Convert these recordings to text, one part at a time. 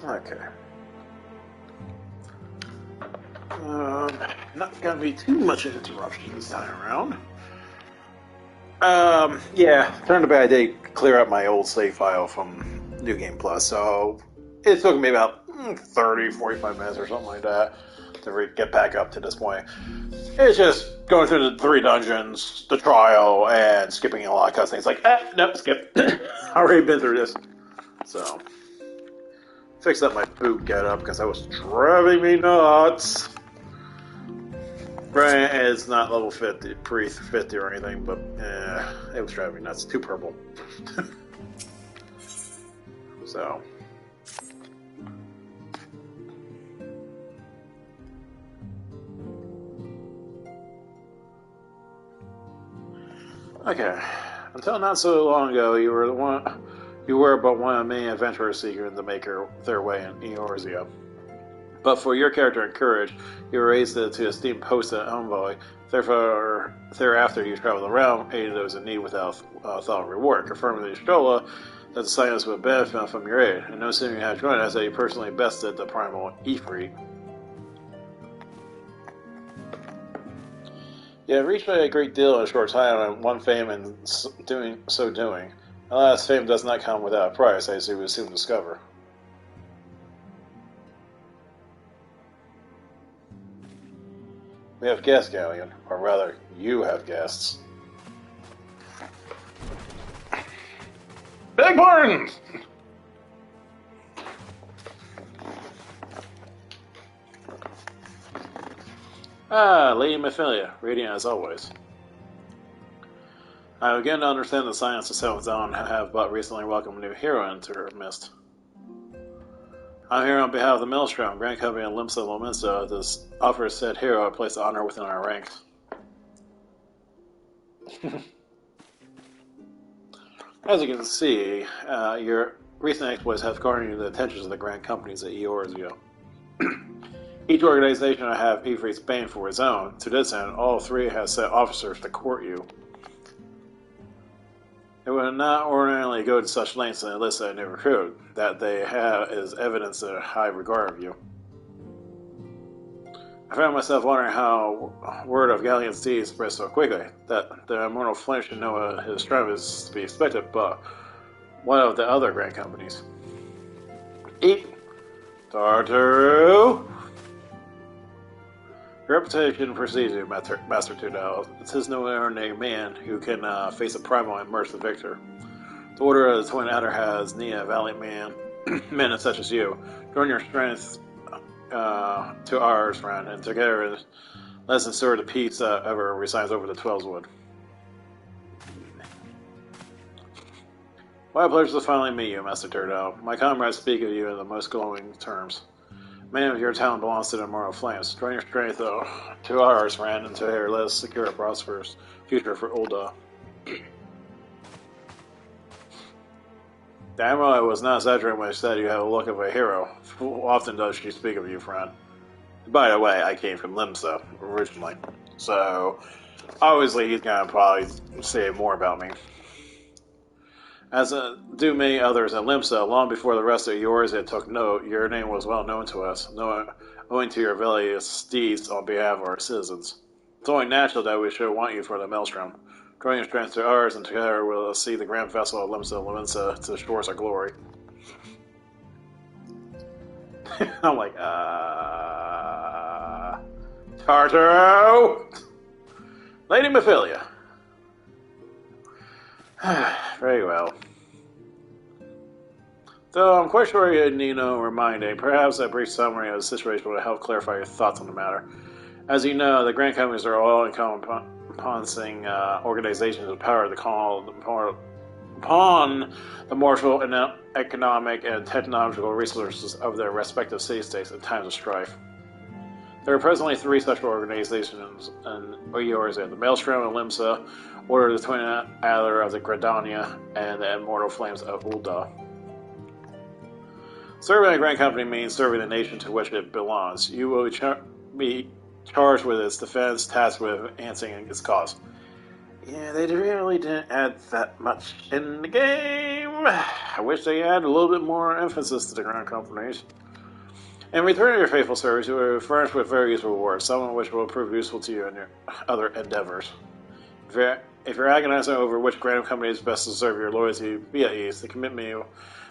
Okay. Not gonna be too much of an interruption this time around. Yeah, turned out I did clear up my old save file from New Game Plus, so it took me about 30, 45 minutes or something like that to get back up to this point. It's just going through the 3 dungeons, the trial, and skipping a lot of cutscenes. Like, nope, skip. Already been through this. So, fixed up my boot get up because that was driving me nuts. Right, it's not level 50, pre-50 or anything, but it was driving me nuts. Too purple. So. Okay. Until not so long ago, you were but one of many adventurers seeking to make their way in Eorzea. But for your character and courage, you were raised to esteemed post at Envoy. Therefore, thereafter, you traveled around, aiding those in need without thought of reward, confirming to Strola that the silence would benefit from your aid. And no sooner you had joined us that you personally bested the primal Ifrit. You have reached a great deal in a short time, and won fame in doing. Alas, fame does not come without a price, as you will soon discover. We have guests, Galleon. Or rather, you have guests. Big pardon! Lady Mephilia, radiant as always. I begin to understand the science of Seventh Dawn and have but recently welcomed a new hero into her midst. I'm here on behalf of the Maelstrom, Grand Company of Limsa. This offers said hero a place of honor within our ranks. As you can see, your recent exploits have garnered the attention of the grand companies at Eorzea. Each organization will have Ifrit's bane for its own. To this end, all 3 have set officers to court you. It would not ordinarily go to such lengths to enlist a new recruit. That they have is evidence of high regard of you. I found myself wondering how word of Galleon's deeds spread so quickly. That the immortal flame should know his strength is to be expected, but what of the other grand companies? Eat! Tartaru! Your reputation precedes you, Master Tudel. It is no ordinary man who can face a primal and merge the victor. The Order of the Twin Adder has need of valiant men such as you. Join your strength to ours, friend, and together let's ensure the peace that ever resides over the Twelveswood. What a pleasure to finally meet you, Master Tudel. My comrades speak of you in the most glowing terms. Many of your talent belongs to the Immortal Flames. Join your strength, though, to ours, friend, and together let us secure a prosperous future for Ul'dah. Damn well, I was not exaggerating when I said you have a look of a hero. Often does she speak of you, friend. By the way, I came from Limsa, originally. So, obviously he's gonna probably say more about me. As do many others at Limsa, long before the rest of Eorzea took note, your name was well known to us, owing to your various deeds on behalf of our citizens. It's only natural that we should want you for the Maelstrom. Join your strength to ours, and together we'll see the grand vessel of Limsa to the shores of glory. I'm like, Tartaro! Lady Mephilia. Very well. Though I'm quite sure you need no reminding, perhaps a brief summary of the situation would help clarify your thoughts on the matter. As you know, the grand companies are all encompassing organizations with power to call upon the moral and economic and technological resources of their respective city-states in times of strife. There are presently 3 such organizations in Eorzea: the Maelstrom of Limsa, Order of the Twin Adder of the Gridania, and the Immortal Flames of Ul'dah. Serving a grand company means serving the nation to which it belongs. You will be charged with its defense, tasked with answering its cause. Yeah, they really didn't add that much in the game. I wish they had a little bit more emphasis to the ground companies. In return for your faithful service, you will be furnished with various rewards, some of which will prove useful to you in your other endeavors. If you're agonizing over which ground company is best to deserve your loyalty, be at ease. The commitment you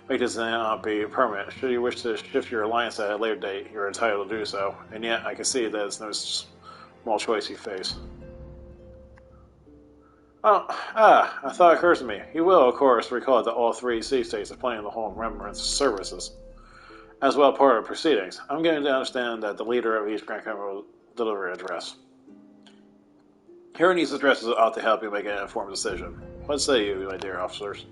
make does not be permanent. Should you wish to shift your alliance at a later date, you're entitled to do so. And yet, I can see that it's no small choice you face. A thought occurs to me. You will, of course, recall that all three C-states are planning the whole remembrance services, as well part of proceedings. I'm getting to understand that the leader of each Grand Company will deliver an address. Hearing these addresses ought to help you make an informed decision. What say you, my dear officers?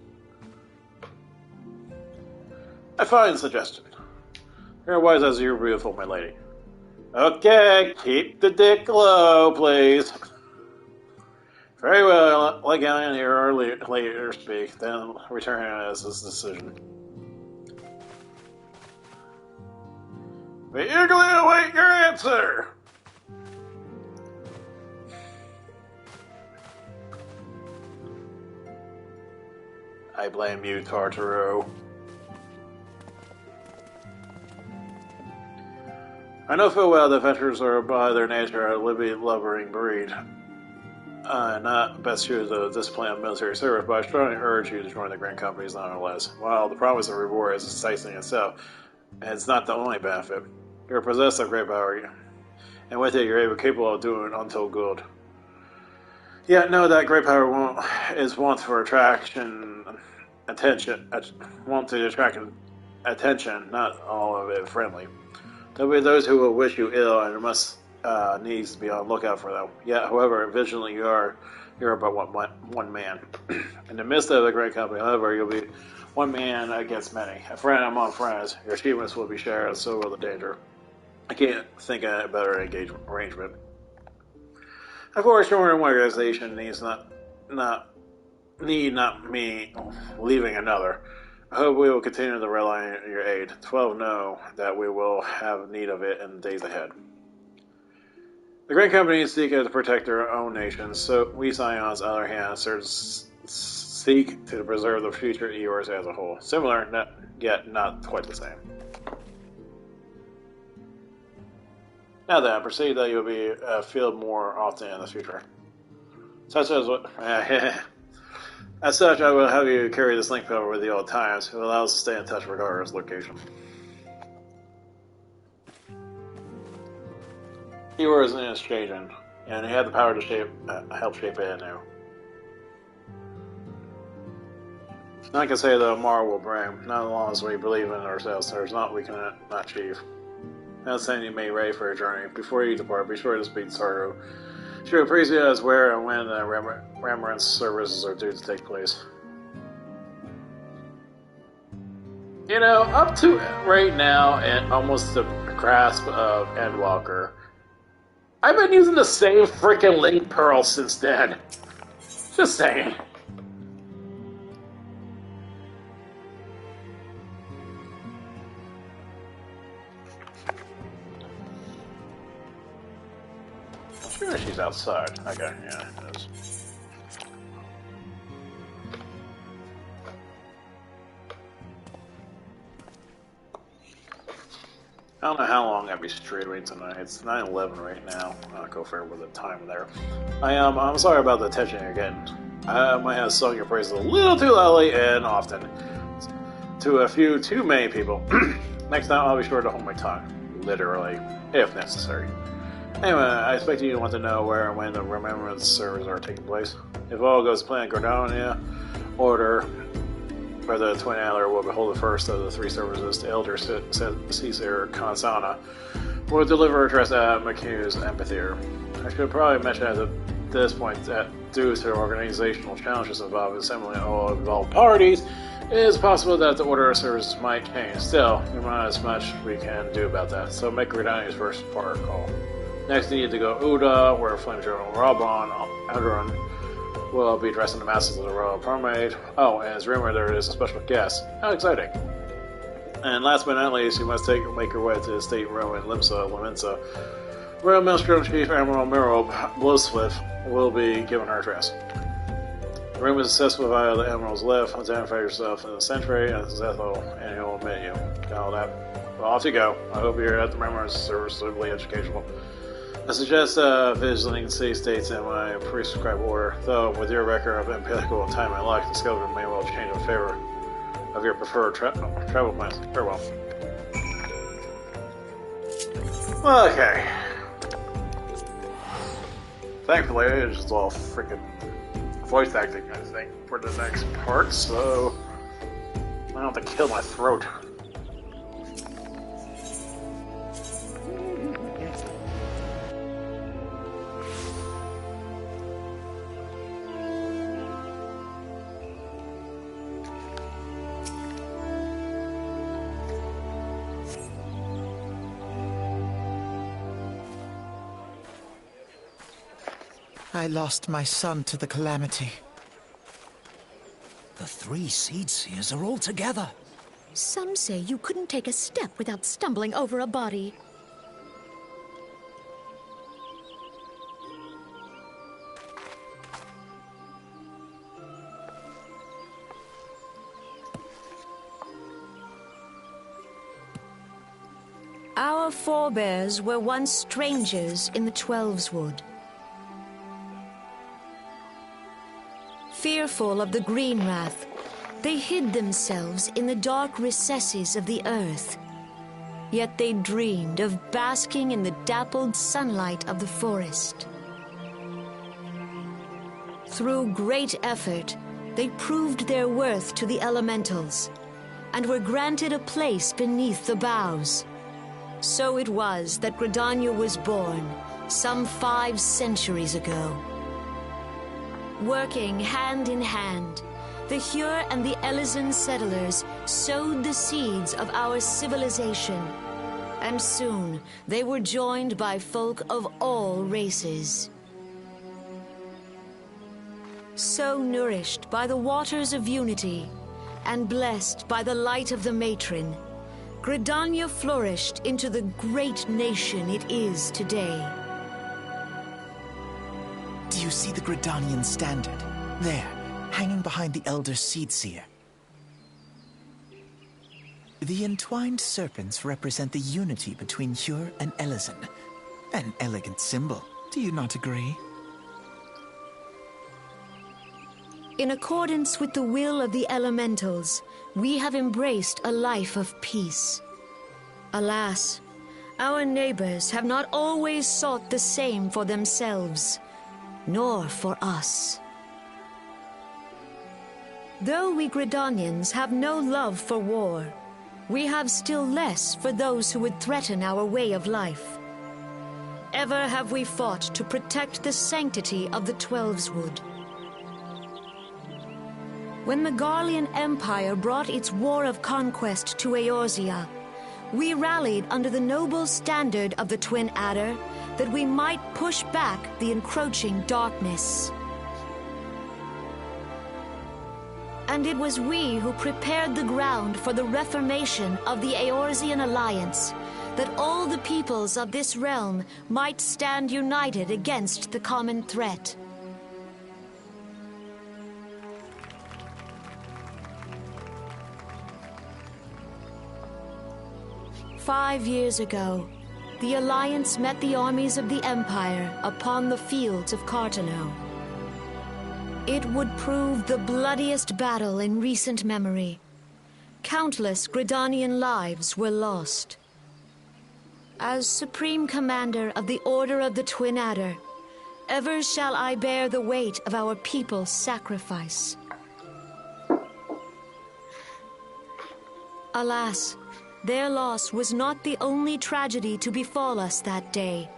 A fine suggestion. You're wise as you're beautiful, my lady. Okay, keep the dick low, please. Very well, let Galleon hear or later speak, then return as his decision. We eagerly await your answer! I blame you, Tartaro. I know full well that adventurers are by their nature a living, breed. Not best suited to the discipline of military service, but I strongly urge you to join the Grand Companies nonetheless. While the promise of reward is enticing itself, and it's not the only benefit, you're possessed of great power, and with it you're capable of doing untold good. Yet know that great power is wont for attention, want to attract attention, not all of it friendly. There'll be those who will wish you ill, and must needs to be on the lookout for them. Yet, however vigilant you are, you're but one man. In the midst of the great company, however, you'll be one man against many. A friend among friends. Your achievements will be shared, and so will the danger. I can't think of a better arrangement. Of course, your organization need not me leaving another. I hope we will continue to rely on your aid. 12 know that we will have need of it in the days ahead. The Grand Companies seek to protect their own nations, so we Scions, on the other hand, seek to preserve the future yours as a whole. Similar, yet not quite the same. Now then, I perceive that you'll be field more often in the future. Such as what? As such, I will have you carry this link over with you all times. It will allow us to stay in touch regardless of location. He was in his changing, and he had the power to help shape it anew. I can say that tomorrow will bring, not as long as we believe in ourselves. There's naught we cannot achieve. Now saying you may be ready for your journey. Before you depart, be sure to speak to Sardo. She will praise you as where and when the remembrance services are due to take place. You know, up to right now, and almost the grasp of Endwalker, I've been using the same freaking link pearl since then. Just saying. I'm sure she's outside. Okay, yeah, it is. I don't know how long I'll be streaming tonight. It's 9:11 right now. I'll go fair with the time there. I'm sorry about the attention you're getting. I might have sung your praises a little too loudly and often to a few too many people. Next time I'll be sure to hold my tongue, literally, if necessary. Anyway, I expect you want to know where and when the remembrance services are taking place. If all goes to plan, Gordonia order where the Twin Antler will behold the first of the three services to Elder Caesar Consana will deliver a address at McHugh's amphitheater. I should probably mention at this point that due to organizational challenges involving assembling all involved parties, it is possible that the order of services might change. Still, there's not as much we can do about that, so make Gordania's first part call. Next, you need to go Uda, where Flame General Rabon Aldrin will be addressing the masses of the Royal Promenade. Oh, and it's rumored there is a special guest. How exciting! And last but not least, you must make your way to the state room in Limsa. Royal Minstrel Chief Admiral Miro Blowswift will be given her address. The room is accessible via the Emerald's lift. Identify yourself in the sanctuary, and Zethel, and he'll admit you. Got all that? Well, off you go. I hope you're at the Remembrance Service suitably educational. I suggest visiting city states in my prescribed order, though with your record of empirical time and luck, the schedule may well change in favor of your preferred travel plans. Farewell. Okay. Thankfully, it's just all freaking voice acting, I think, for the next part, so I don't have to kill my throat. I lost my son to the calamity. The 3 Seedseers are all together. Some say you couldn't take a step without stumbling over a body. Our forebears were once strangers in the Twelveswood. Fearful of the green wrath, they hid themselves in the dark recesses of the earth. Yet they dreamed of basking in the dappled sunlight of the forest. Through great effort, they proved their worth to the elementals, and were granted a place beneath the boughs. So it was that Gridania was born, some 5 centuries ago. Working hand in hand, the Hyur and the Elysian settlers sowed the seeds of our civilization, and soon they were joined by folk of all races. So nourished by the waters of unity, and blessed by the light of the matron, Gridania flourished into the great nation it is today. Do you see the Gridanian standard? There, hanging behind the Elder Seedseer. The entwined serpents represent the unity between Hyur and Elysian. An elegant symbol, do you not agree? In accordance with the will of the elementals, we have embraced a life of peace. Alas, our neighbors have not always sought the same for themselves, nor for us. Though we Gridanians have no love for war, we have still less for those who would threaten our way of life. Ever have we fought to protect the sanctity of the Twelveswood. When the Garlean Empire brought its war of conquest to Eorzea, we rallied under the noble standard of the Twin Adder that we might push back the encroaching darkness. And it was we who prepared the ground for the reformation of the Eorzean Alliance, that all the peoples of this realm might stand united against the common threat. "5 years ago, the Alliance met the armies of the Empire upon the fields of Cartano. It would prove the bloodiest battle in recent memory. Countless Gridanian lives were lost. As Supreme Commander of the Order of the Twin Adder, ever shall I bear the weight of our people's sacrifice. Alas, their loss was not the only tragedy to befall us that day,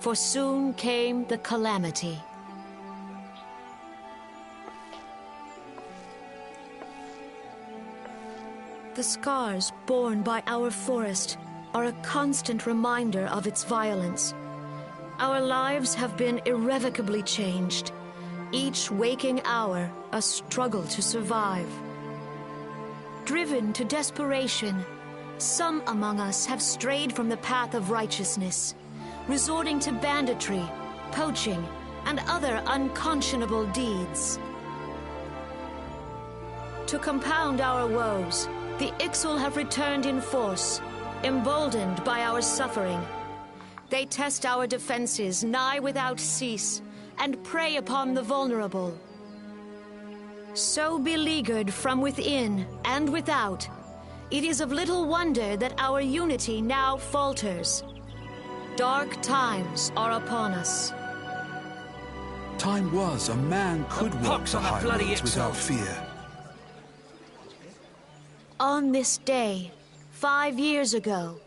for soon came the calamity. The scars borne by our forest are a constant reminder of its violence. Our lives have been irrevocably changed, each waking hour a struggle to survive. Driven to desperation, some among us have strayed from the path of righteousness, resorting to banditry, poaching, and other unconscionable deeds. To compound our woes, the Ixal have returned in force, emboldened by our suffering. They test our defenses nigh without cease, and prey upon the vulnerable. So beleaguered from within and without, it is of little wonder that our unity now falters. Dark times are upon us. Time was a man could walk the highways without fear. On this day, 5 years ago,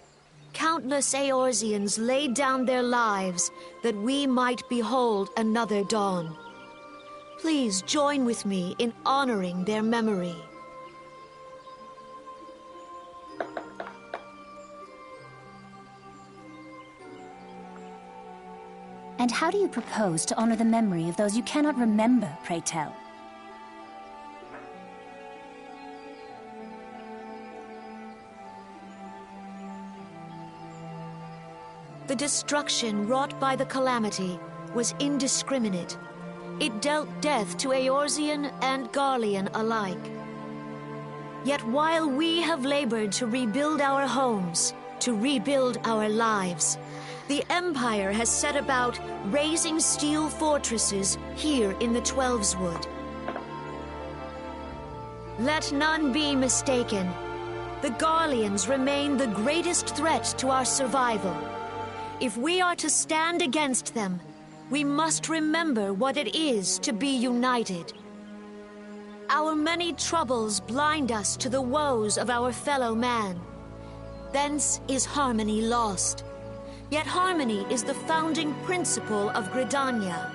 countless Eorzeans laid down their lives that we might behold another dawn. Please join with me in honoring their memory. And how do you propose to honor the memory of those you cannot remember, pray tell? The destruction wrought by the calamity was indiscriminate. It dealt death to Eorzean and Garlean alike. Yet while we have labored to rebuild our homes, to rebuild our lives, the Empire has set about raising steel fortresses here in the Twelveswood. Let none be mistaken. The Garleans remain the greatest threat to our survival. If we are to stand against them, we must remember what it is to be united. Our many troubles blind us to the woes of our fellow man. Thence is harmony lost. Yet harmony is the founding principle of Gridania.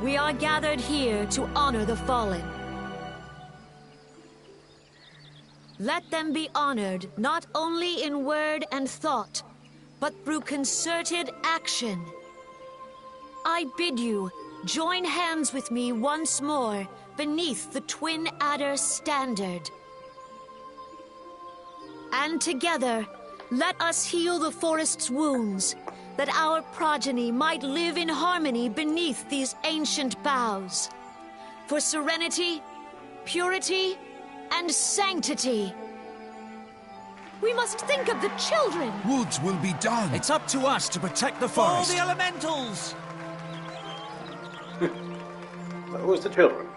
We are gathered here to honor the fallen. Let them be honored not only in word and thought, but through concerted action. I bid you join hands with me once more beneath the Twin Adder standard. And together, let us heal the forest's wounds, that our progeny might live in harmony beneath these ancient boughs. For serenity, purity, and sanctity. We must think of the children! Woods will be done. It's up to us to protect the All forest. the elementals! Who's the children?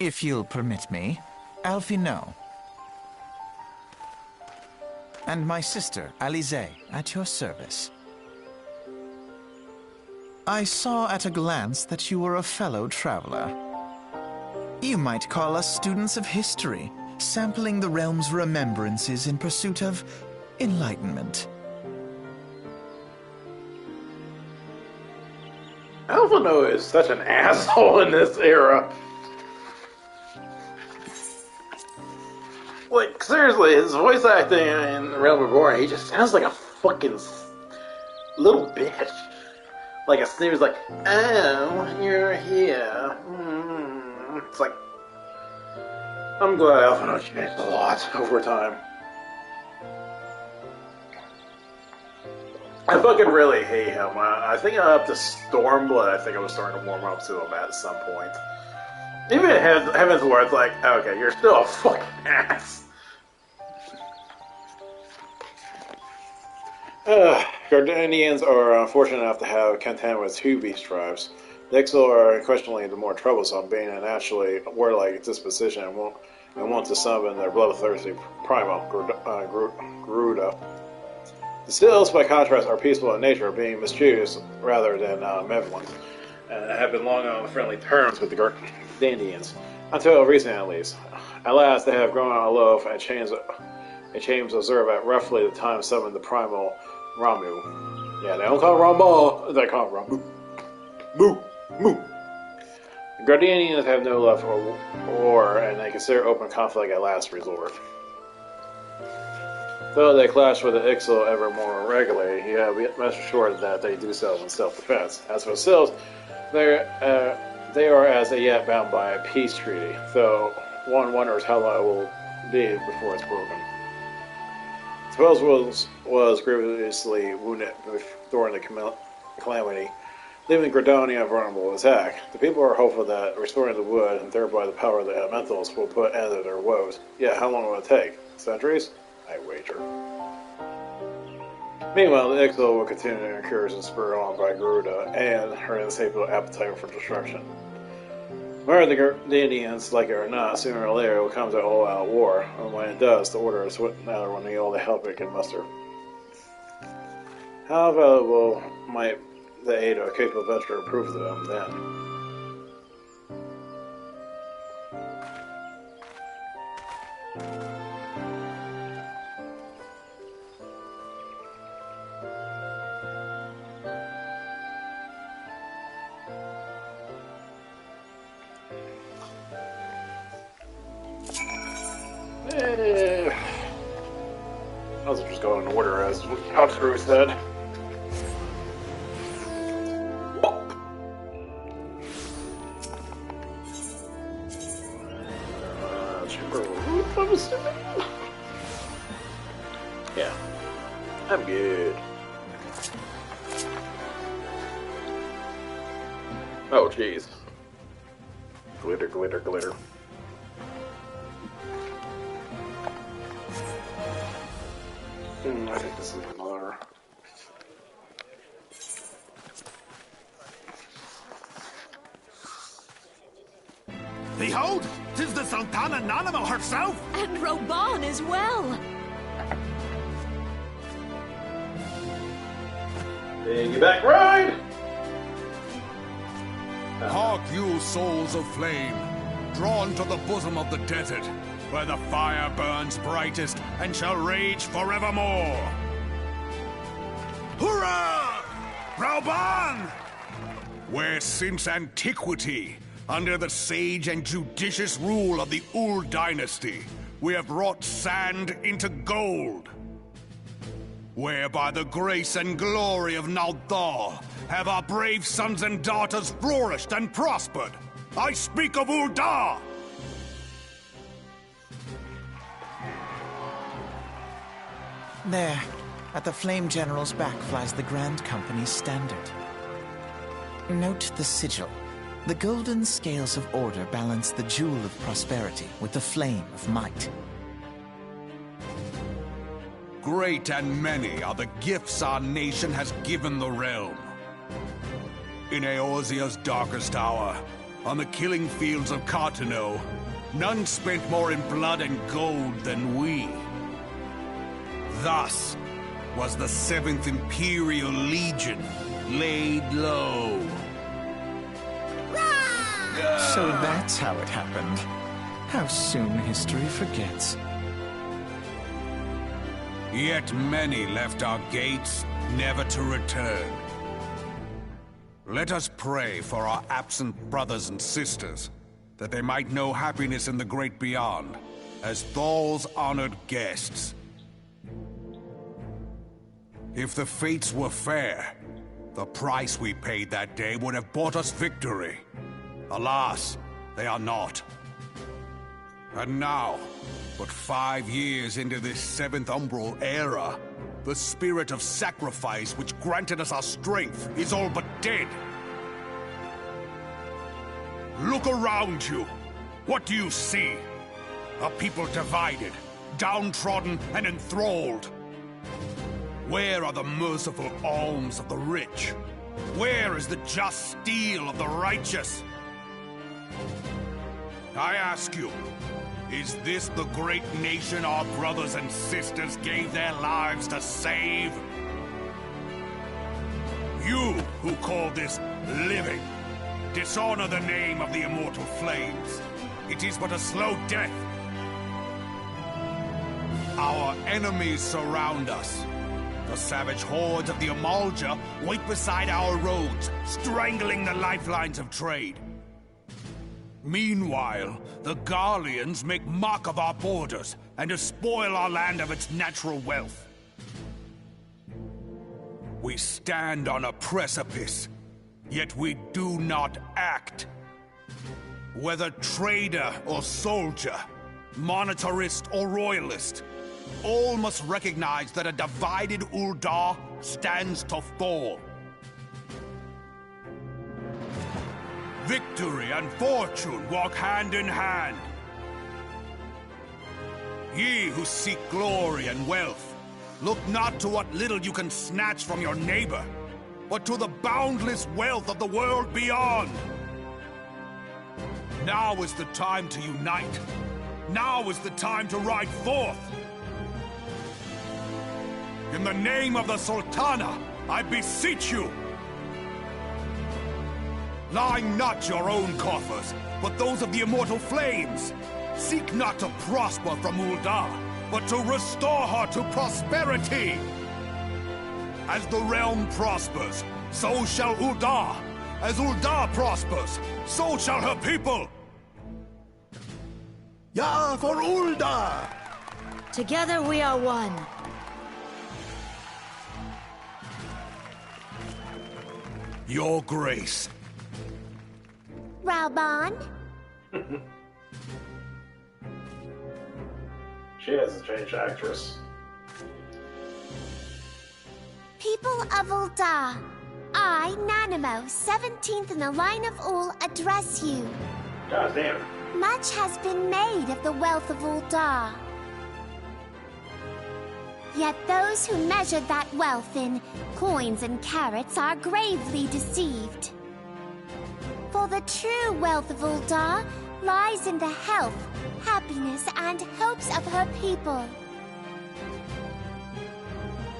If you'll permit me, Alfie no. And my sister, Alize, at your service. I saw at a glance that you were a fellow traveler. You might call us students of history, sampling the realm's remembrances in pursuit of enlightenment. Alphino is such an asshole in this era. Like, seriously, his voice acting in Realm Reborn, he just sounds like a fucking little bitch. Like a sneeze, like, oh, you're here. It's like, I'm glad Alphino changed a lot over time. I fucking really hate him. I think I'm up to Stormblood. I think I was starting to warm up to him at some point. Even Heaven's Ward, it's like, okay, you're still a fucking ass. Gardanians are unfortunate enough to have contend with two beast tribes. The Ixal are unquestionably the more troublesome, being a naturally warlike disposition and want to summon their bloodthirsty primal, Garuda. The Stills, by contrast, are peaceful in nature, being mischievous rather than malevolent, and have been long on friendly terms with the Gardanians, until recently at least. At last, they have grown aloof, and chains observe at roughly the time summoned the primal Ramu. Yeah, they don't call him Rambo, they call him Ramu. Moo! Moo! The Gardenians have no love for war, and they consider open conflict a last resort. Though they clash with the Ixal ever more regularly, you have rest assured that they do so in self-defense. As for themselves, they are as yet bound by a peace treaty, though one wonders how long it will be before it's broken. Suppose was grievously wounded during the calamity, leaving Gradonia vulnerable to attack. The people are hopeful that restoring the wood and thereby the power of the elementals will put an end to their woes. Yet, how long will it take? Centuries? I wager. Meanwhile, the Ixal will continue to encourage and spur on by Garuda and her insatiable appetite for destruction. Whether the Indians like it or not, sooner or later it will come to all-out war, and when it does, the Order is now will need all the help it can muster. How valuable might the aid of a capable adventurer prove to them then? I'll just go in order as Hotspur said. Yeah, I'm good. Oh, jeez. Glitter, glitter, glitter. I think this is another. Behold, 'tis the Sultana Nanimo herself! And Roban as well! Piggyback ride! Hark you, souls of flame, drawn to the bosom of the desert, where the fire burns brightest and shall rage forevermore. Hurrah! Roban! Where since antiquity, under the sage and judicious rule of the Ul dynasty, we have wrought sand into gold. Where by the grace and glory of Naldar have our brave sons and daughters flourished and prospered. I speak of Uldar! There, at the Flame General's back flies the Grand Company's standard. Note the sigil. The golden scales of order balance the jewel of prosperity with the flame of might. Great and many are the gifts our nation has given the realm. In Eorzea's darkest hour, on the killing fields of Cartano, none spent more in blood and gold than we. Thus was the 7th Imperial Legion laid low. So that's how it happened. How soon history forgets. Yet many left our gates, never to return. Let us pray for our absent brothers and sisters, that they might know happiness in the great beyond, as Thal's honored guests. If the fates were fair, the price we paid that day would have bought us victory. Alas, they are not. And now, but 5 years into this 7th Umbral era, the spirit of sacrifice which granted us our strength is all but dead. Look around you. What do you see? A people divided, downtrodden and enthralled. Where are the merciful alms of the rich? Where is the just steel of the righteous? I ask you, is this the great nation our brothers and sisters gave their lives to save? You who call this living, dishonor the name of the immortal flames. It is but a slow death. Our enemies surround us. The savage hordes of the Amalja wait beside our roads, strangling the lifelines of trade. Meanwhile, the Garleans make mock of our borders and despoil our land of its natural wealth. We stand on a precipice, yet we do not act. Whether trader or soldier, monetarist or royalist, all must recognize that a divided Ul'dah stands to fall. Victory and fortune walk hand in hand. Ye who seek glory and wealth, look not to what little you can snatch from your neighbor, but to the boundless wealth of the world beyond. Now is the time to unite. Now is the time to ride forth. In the name of the Sultana, I beseech you. Line not your own coffers, but those of the immortal flames. Seek not to prosper from Ul'dah, but to restore her to prosperity. As the realm prospers, so shall Ul'dah. As Ul'dah prospers, so shall her people. Ja, for Ul'dah! Together we are one. Your Grace. Raoban? She has a strange actress. People of Ul'dah, I, Nanamo, 17th in the line of Ul, address you. God damn. Much has been made of the wealth of Ul'dah. Yet those who measured that wealth in coins and carats are gravely deceived. For the true wealth of Ul'dah lies in the health, happiness, and hopes of her people.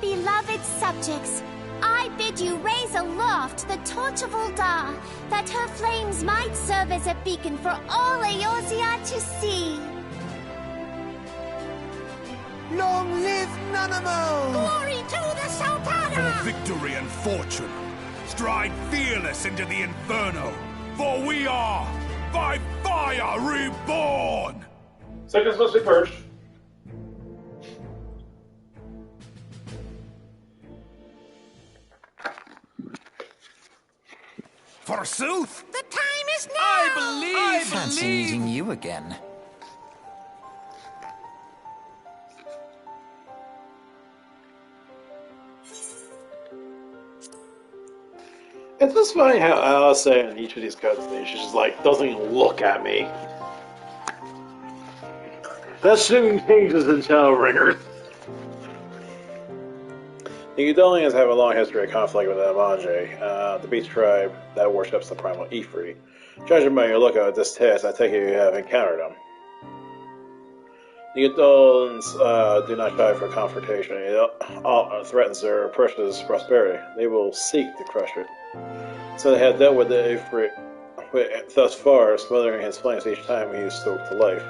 Beloved subjects, I bid you raise aloft the torch of Ul'dah, that her flames might serve as a beacon for all Eorzea to see. Long live Nanamo! Glory to the Sultana! For victory and fortune, stride fearless into the inferno, for we are, by fire, reborn! Second's supposed to be purged. Forsooth! The time is now! I fancy meeting you again. It's just funny how Alice in each of these cutscenes, she just like doesn't even look at me. That soon changes in Shadowbringers. The Udalians have a long history of conflict with the Amanjay, the beast tribe that worships the primal Ifrit. Judging by your look at this test, I take it you have encountered them. The Udalians do not shy for confrontation. It threatens their precious prosperity. They will seek to crush it. So they have dealt with the Ifrit thus far, smothering his flames each time he is stoked to life.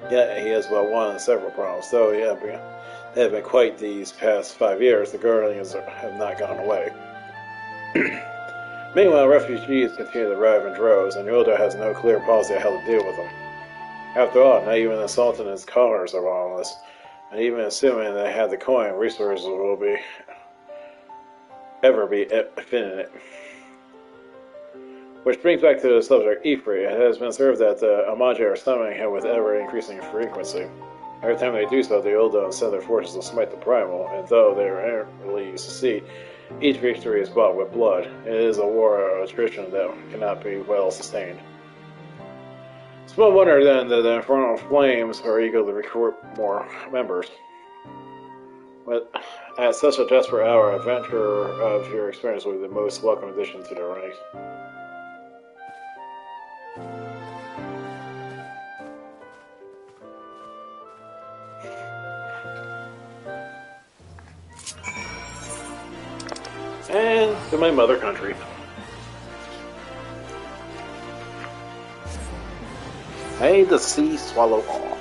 Yet he has but one of several problems, though they have been quite these past 5 years. The Guardians have not gone away. Meanwhile, refugees continue to arrive in droves, and Ul'dah has no clear policy on how to deal with them. After all, not even the Sultan and his coloners are harmless, and even assuming they have the coin, resources will ever be infinite. Which brings back to the subject Ifrit. It has been observed that the Amanjay are summoning him with ever-increasing frequency. Every time they do so, the Ul'dah send their forces to smite the primal, and though they rarely succeed, each victory is bought with blood. It is a war of attrition that cannot be well sustained. Small wonder then that the infernal flames are eager to recruit more members. But at such a desperate hour, a venture of your experience will be the most welcome addition to the ranks. And to my mother country. May the sea swallow all.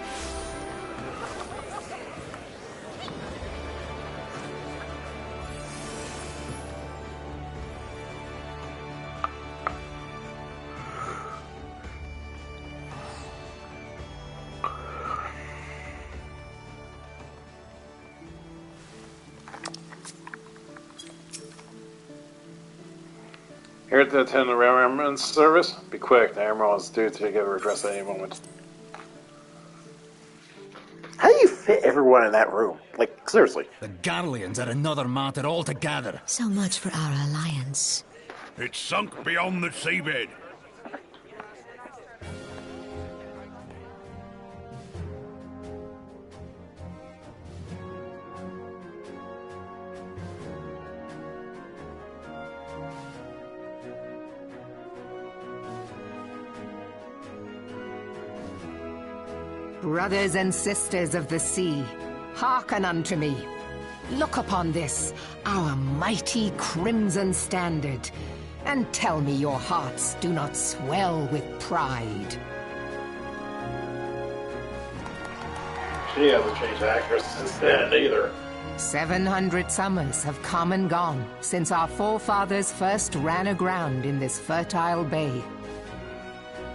Here to attend the remembrance service. Be quick, the Emerald is due to get redressed at any moment. How do you fit everyone in that room? Like, seriously. The Garleans are another matter altogether. So much for our alliance. It's sunk beyond the seabed. Brothers and sisters of the sea, hearken unto me. Look upon this, our mighty crimson standard, and tell me your hearts do not swell with pride. She hasn't changed actress since then, either. 700 summers have come and gone since our forefathers first ran aground in this fertile bay.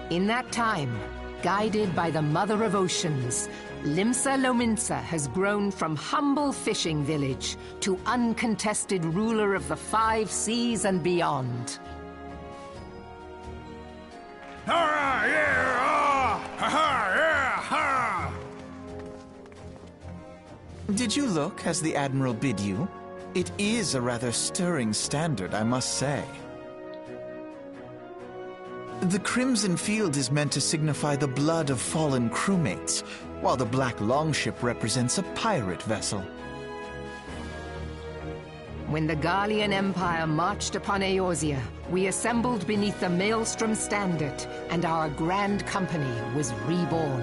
In that time, guided by the Mother of Oceans, Limsa has grown from humble fishing village to uncontested ruler of the 5 seas and beyond. Hurrah! Yeah! Ah! Ha-ha! Yeah! Ha! Did you look as the Admiral bid you? It is a rather stirring standard, I must say. The Crimson Field is meant to signify the blood of fallen crewmates, while the Black Longship represents a pirate vessel. When the Garlean Empire marched upon Eorzea, we assembled beneath the Maelstrom Standard, and our grand company was reborn.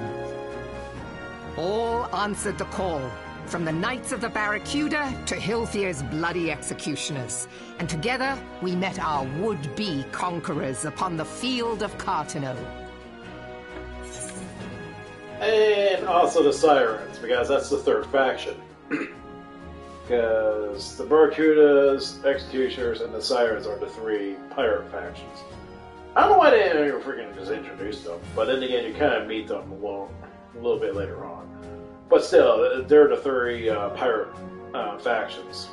All answered the call, from the Knights of the Barracuda to Hilthier's bloody executioners, and together we met our would-be conquerors upon the field of Carteneau. And also the Sirens, because that's the third faction. Because the Barracudas, Executioners, and the Sirens are the 3 pirate factions. I don't know why they didn't even freaking just introduce them, but then again, you kind of meet them a little bit later on. But still, they're the 3 pirate factions.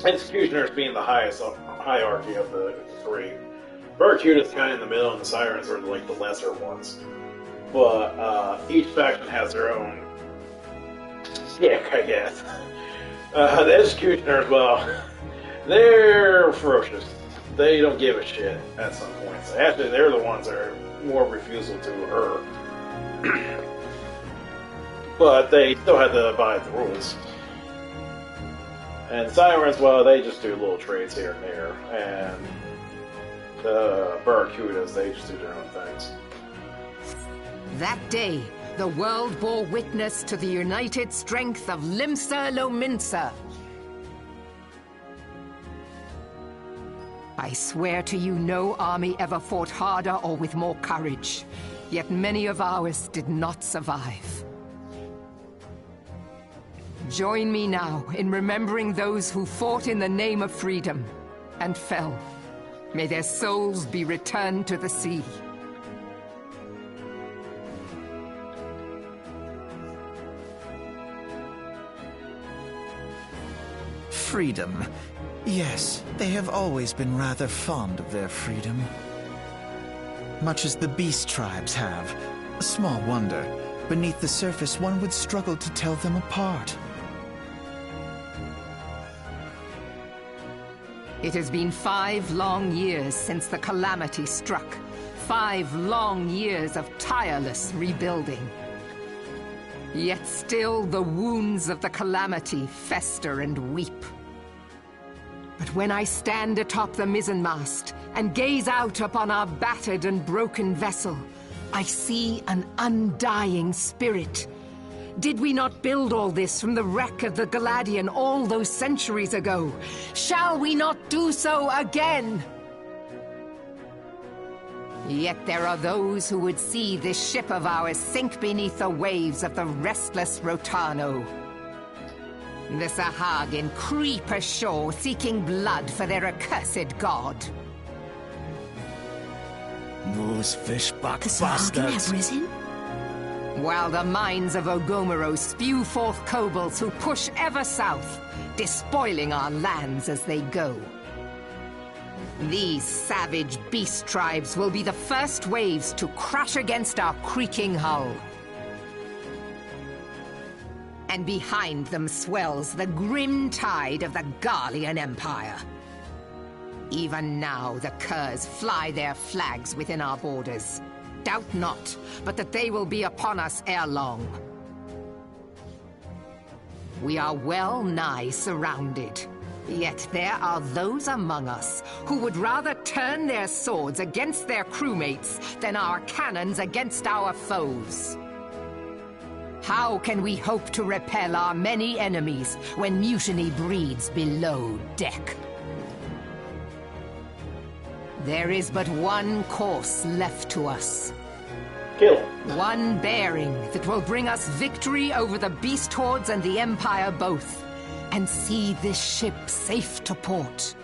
Executioners being the highest hierarchy of the 3. Barracuda's kind of in the middle, and the Sirens are like the lesser ones. But each faction has their own stick, I guess. The Executioners, well, they're ferocious. They don't give a shit at some points. Actually, they're the ones that are more refusal to her. But they still had to abide the rules. And Sirens, well, they just do little trades here and there. And the Barracudas, they just do their own things. That day, the world bore witness to the united strength of Limsa. I swear to you, no army ever fought harder or with more courage. Yet many of ours did not survive. Join me now in remembering those who fought in the name of freedom and fell. May their souls be returned to the sea. Freedom. Yes, they have always been rather fond of their freedom. Much as the beast tribes have. Small wonder. Beneath the surface, one would struggle to tell them apart. It has been 5 long years since the calamity struck. 5 long years of tireless rebuilding. Yet still the wounds of the calamity fester and weep. But when I stand atop the mizzenmast and gaze out upon our battered and broken vessel, I see an undying spirit. Did we not build all this from the wreck of the Galadian all those centuries ago? Shall we not do so again? Yet there are those who would see this ship of ours sink beneath the waves of the restless Rotano. The Sahagin creep ashore seeking blood for their accursed god. Those fishback The Sahagin have risen? While the mines of Ogomoro spew forth kobolds who push ever south, despoiling our lands as they go. These savage beast tribes will be the first waves to crash against our creaking hull. And behind them swells the grim tide of the Garlean Empire. Even now the curs fly their flags within our borders. Doubt not, but that they will be upon us ere long. We are well nigh surrounded. Yet there are those among us who would rather turn their swords against their crewmates than our cannons against our foes. How can we hope to repel our many enemies when mutiny breeds below deck? There is but one course left to us. Kill. One bearing that will bring us victory over the beast hordes and the Empire both, and see this ship safe to port.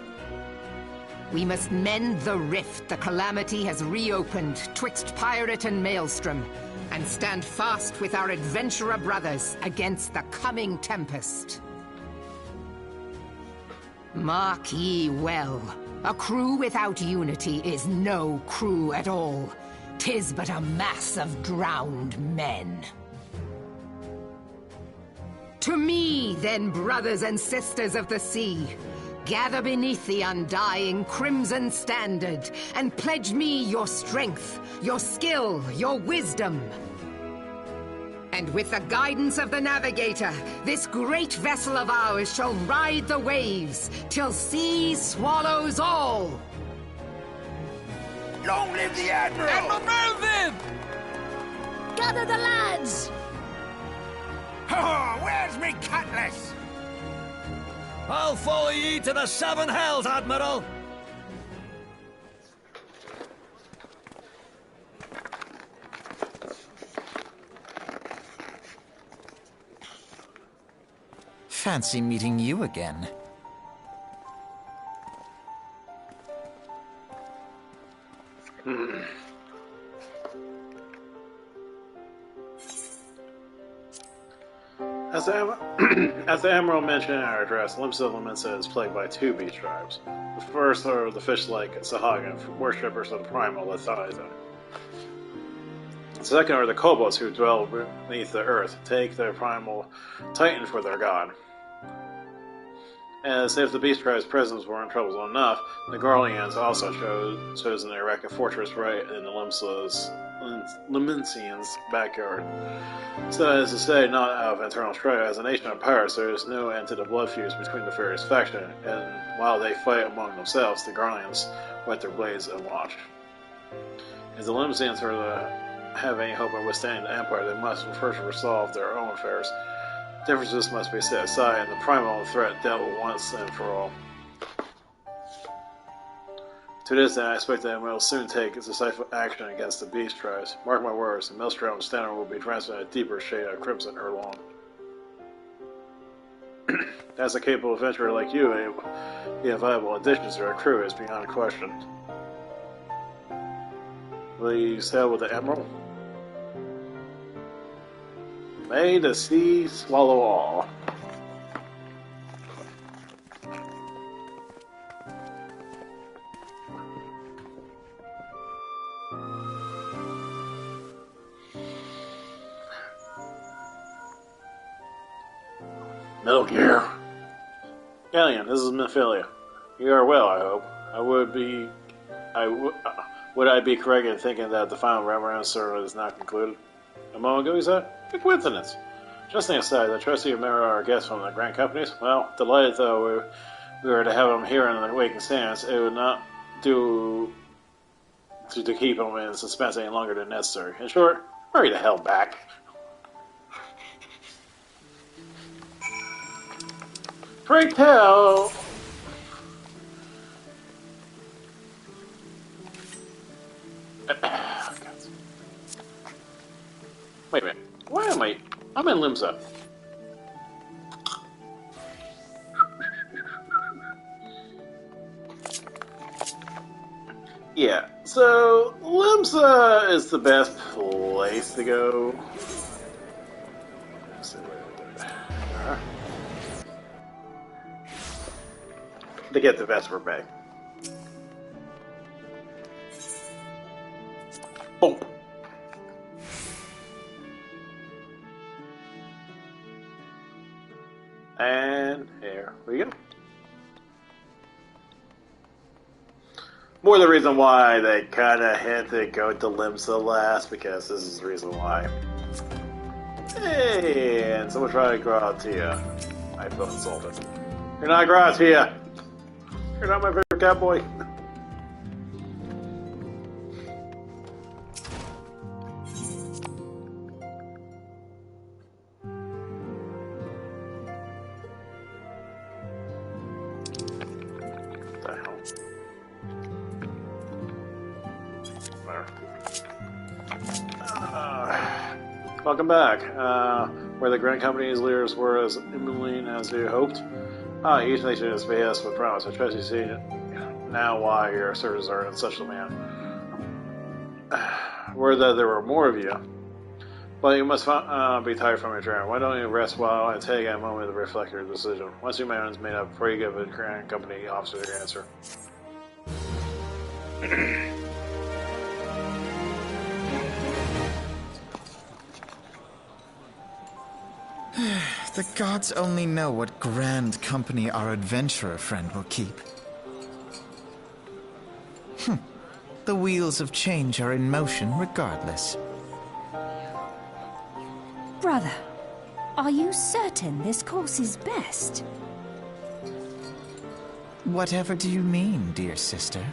We must mend the rift the Calamity has reopened twixt Pirate and Maelstrom, and stand fast with our adventurer brothers against the coming tempest. Mark ye well, a crew without unity is no crew at all. 'Tis but a mass of drowned men. To me, then, brothers and sisters of the sea, gather beneath the undying crimson standard, and pledge me your strength, your skill, your wisdom. And with the guidance of the navigator, this great vessel of ours shall ride the waves, till sea swallows all. Long live the Admiral! Admiral Melvin! Gather the lads! Oh, where's me cutlass? I'll follow ye to the seven hells, Admiral! Fancy meeting you again. As the Admiral mentioned in our address, Limsa is plagued by two beast tribes. The first are the fish-like Sahagan, worshippers of the primal Leviathan. The second are the kobolds who dwell beneath the earth, take their primal Titan for their god. As if the beast tribe's presence weren't troublesome enough, the Garleans also chosen to erect a fortress right in the Limsians' backyard. So as to say, not out of internal strife, as a nation of pirates, there is no end to the blood feuds between the various factions, and while they fight among themselves, the Garleans whet their blades and watch. If the Limsians are to have any hope of withstanding the Empire, they must first resolve their own affairs. Differences must be set aside, and the primal threat dealt with once and for all. To this end, I expect that we will soon take decisive action against the beast tribes. Mark my words, the Maelstrom standard will be transferred in a deeper shade of crimson ere long. As a capable adventurer like you, it will be a viable addition to our crew is beyond question. Will you sail with the Admiral? May the sea swallow all. Metal Gear. Galleon, this is Mephilia. You are well, I hope. Would I be correct in thinking that the final Ramaran server is not concluded? A moment ago, he said? A coincidence. Just an aside, I trust you remember our guests from the Grand Companies? Well, delighted though we were to have them here in the Waking Sands, it would not do to keep them in suspense any longer than necessary. In short, hurry the hell back. Pray tell! Wait a minute. Why am I? I'm in Limsa. Yeah, so Limsa is the best place to go. Let's see, to get to Vesper Bay. Boom. And here we go. More the reason why they kind of had to go to Limsa last, because this is the reason why. Hey, and someone tried to Gratia. I feel insulted. You're not Gratia. You're not my favorite cowboy. Welcome back. Where the Grand Company's leaders were as imminent as you hoped. Each nation is paid us with promise. I trust you see now why your services are in such demand. Word that there were more of you. But you must be tired from your journey. Why don't you rest while I take a moment to reflect your decision? Once your mind is made up, before you give a Grand Company officer your answer. The gods only know what grand company our adventurer friend will keep. The wheels of change are in motion regardless. Brother, are you certain this course is best? Whatever do you mean, dear sister?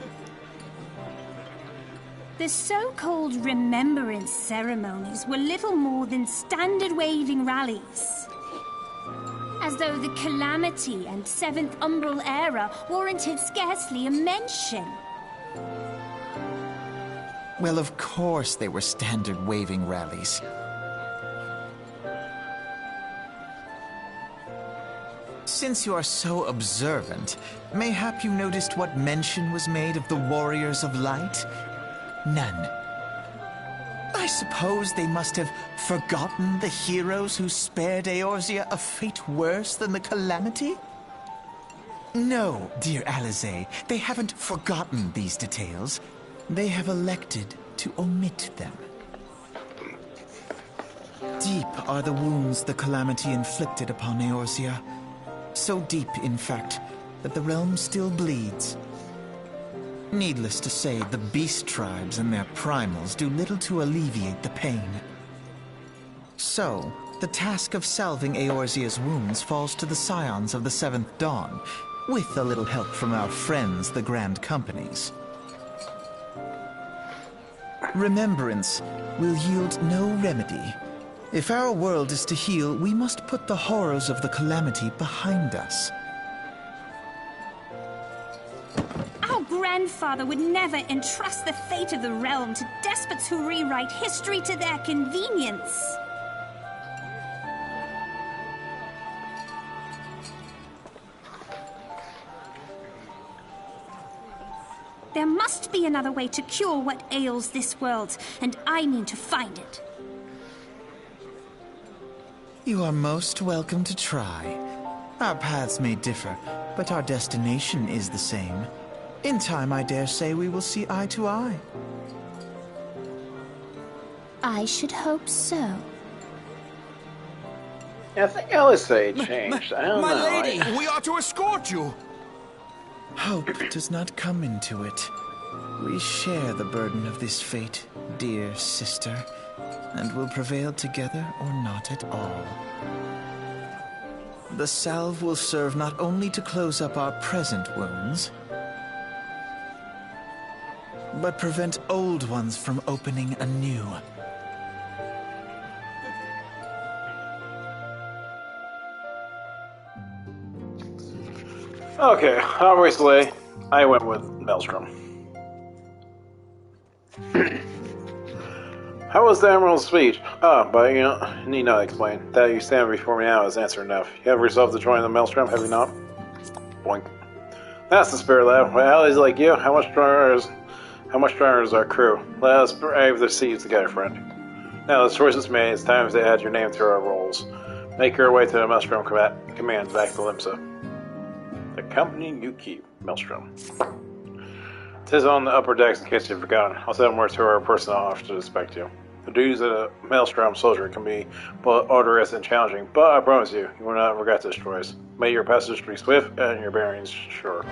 The so-called remembrance ceremonies were little more than standard waving rallies. As though the Calamity and Seventh Umbral era warranted scarcely a mention. Well, of course they were standard waving rallies. Since you are so observant, mayhap you noticed what mention was made of the Warriors of Light? None. I suppose they must have forgotten the heroes who spared Eorzea a fate worse than the Calamity? No, dear Alize, they haven't forgotten these details. They have elected to omit them. Deep are the wounds the Calamity inflicted upon Eorzea. So deep, in fact, that the realm still bleeds. Needless to say, the beast tribes and their primals do little to alleviate the pain. So, the task of salving Eorzea's wounds falls to the scions of the Seventh Dawn, with a little help from our friends, the Grand Companies. Remembrance will yield no remedy. If our world is to heal, we must put the horrors of the Calamity behind us. Grandfather would never entrust the fate of the realm to despots who rewrite history to their convenience. There must be another way to cure what ails this world, and I mean to find it. You are most welcome to try. Our paths may differ, but our destination is the same. In time, I dare say, we will see eye to eye. I should hope so. Yeah, I think Alice changed. I don't know. My lady, we are to escort you. Hope does not come into it. We share the burden of this fate, dear sister, and will prevail together or not at all. The salve will serve not only to close up our present wounds, but prevent old ones from opening anew. Okay, obviously, I went with Maelstrom. How was the Emerald's speech? But you know, need not explain. That you stand before me now is answer enough. You have resolved to join the Maelstrom, have you not? Boink. That's the spirit, lad. When allies like you, how much stronger is our crew? Let us brave the seas together, friend. Now the choice is made. It's time to add your name to our rolls. Make your way to the Maelstrom command back to Limsa. The company you keep, Maelstrom. 'Tis on the upper decks in case you've forgotten. I'll send word to our personnel officer to expect you. The duties of a Maelstrom soldier can be both arduous and challenging, but I promise you, you will not regret this choice. May your passage be swift and your bearings sure.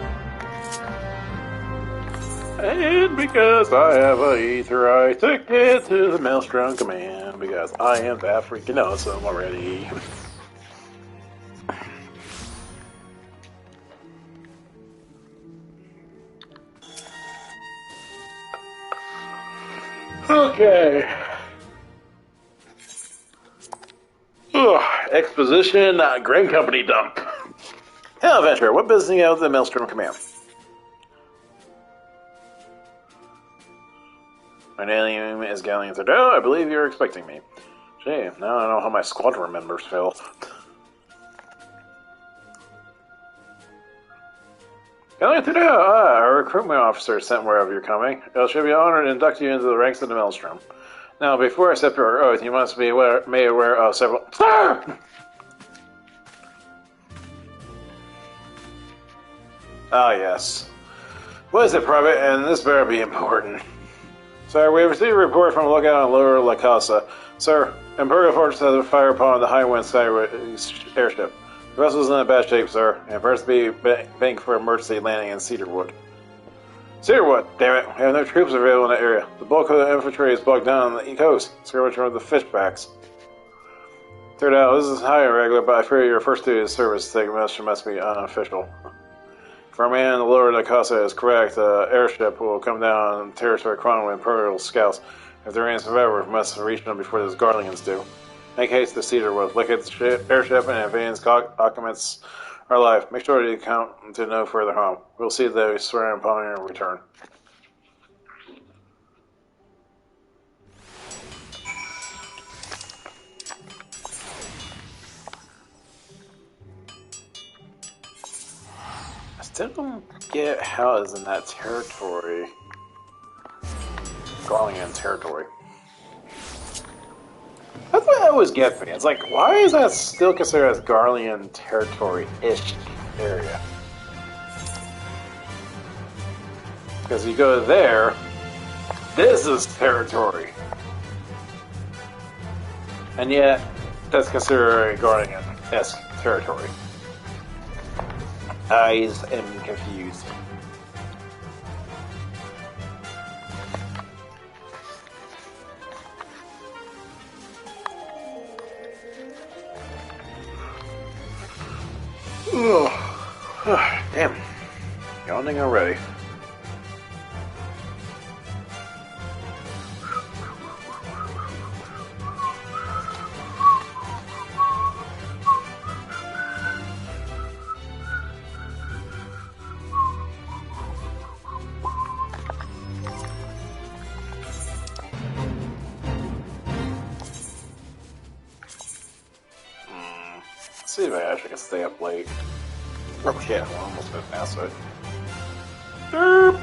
And because I have a ether, I took it to the Maelstrom Command, because I am that freaking awesome already. Okay. Exposition, Grain Company dump. Hello, Adventurer. What business do you have with the Maelstrom Command? My name is Galleon Trudeau. I believe you're expecting me. Gee, now I know how my squadron members feel. Galleon Trudeau, our recruitment officer sent word of your coming. It should be an honor to induct you into the ranks of the Maelstrom. Now, before I accept your oath, you must be made aware of several... Sir! Ah, yes. What is it, Private? And this better be important. Sir, we have received a report from a lookout on Lower La Casa. Sir, Imperial forces have fired upon the High Wind airship. The vessel is in a bad shape, sir, and appears to be banking for emergency landing in Cedarwood. Cedarwood, damn it, we have no troops available in the area. The bulk of the infantry is bogged down on the coast, skirmishing with the fishbacks. Turned out, this is highly irregular, but I fear your first duty of service to take a message must be unofficial. If our man in the Lower La Casa is correct, the airship will come down on territory crawling with Imperial scouts. If there ain't survivor, we must reach them before those Garleans do. In that case, the Cedarwood, locate the airship and advance occupants are alive. Make sure to count to no further harm. We'll see they swear upon your return. I still don't get how it's in that territory. Garlean territory. That's what I always get me. It's like, why is that still considered as Garlean territory-ish area? Because you go there, this is territory. And yet, that's considered a Garlean-esque territory. I am confused. Oh, damn. Yawning already. Let's see if I actually can stay up late. Oh shit, we're almost at NASA. Derp!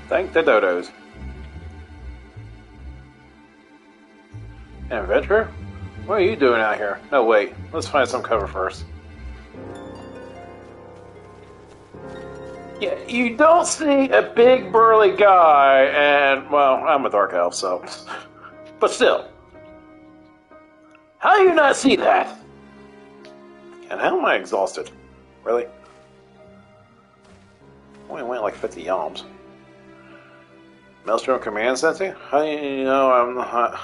Thank the dodos. Adventurer? What are you doing out here? No, wait. Let's find some cover first. Yeah, you don't see a big burly guy and, well, I'm a dark elf, so... But still. How do you not see that? And how am I exhausted? Really? Only went like 50 yalms. Maelstrom Command sent you? How do you know I'm not...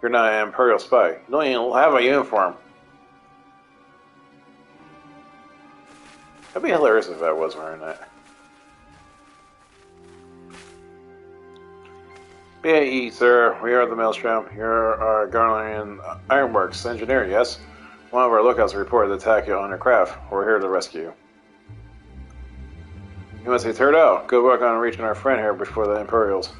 You're not an Imperial spy. You don't even have a uniform. That'd be hilarious if I was wearing that. BAE, sir. We are the Maelstrom. You're our Garland Ironworks engineer, yes? One of our lookouts reported the attack on your craft. We're here to rescue you. You must be turned out. Good work on reaching our friend here before the Imperials.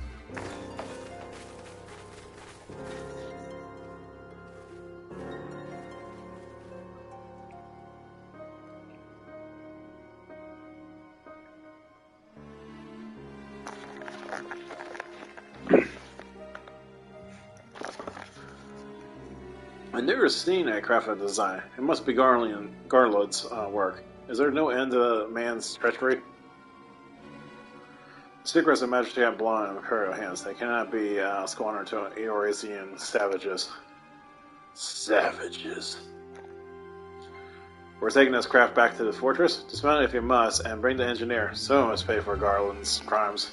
I've never seen a craft of design. It must be Garland's work. Is there no end to man's treachery? Secrets of Majesty have belong in Imperial hands. They cannot be squandered to Eorasian savages. Savages. We're taking this craft back to the fortress. Dismount it if you must, and bring the engineer. Someone must pay for Garland's crimes.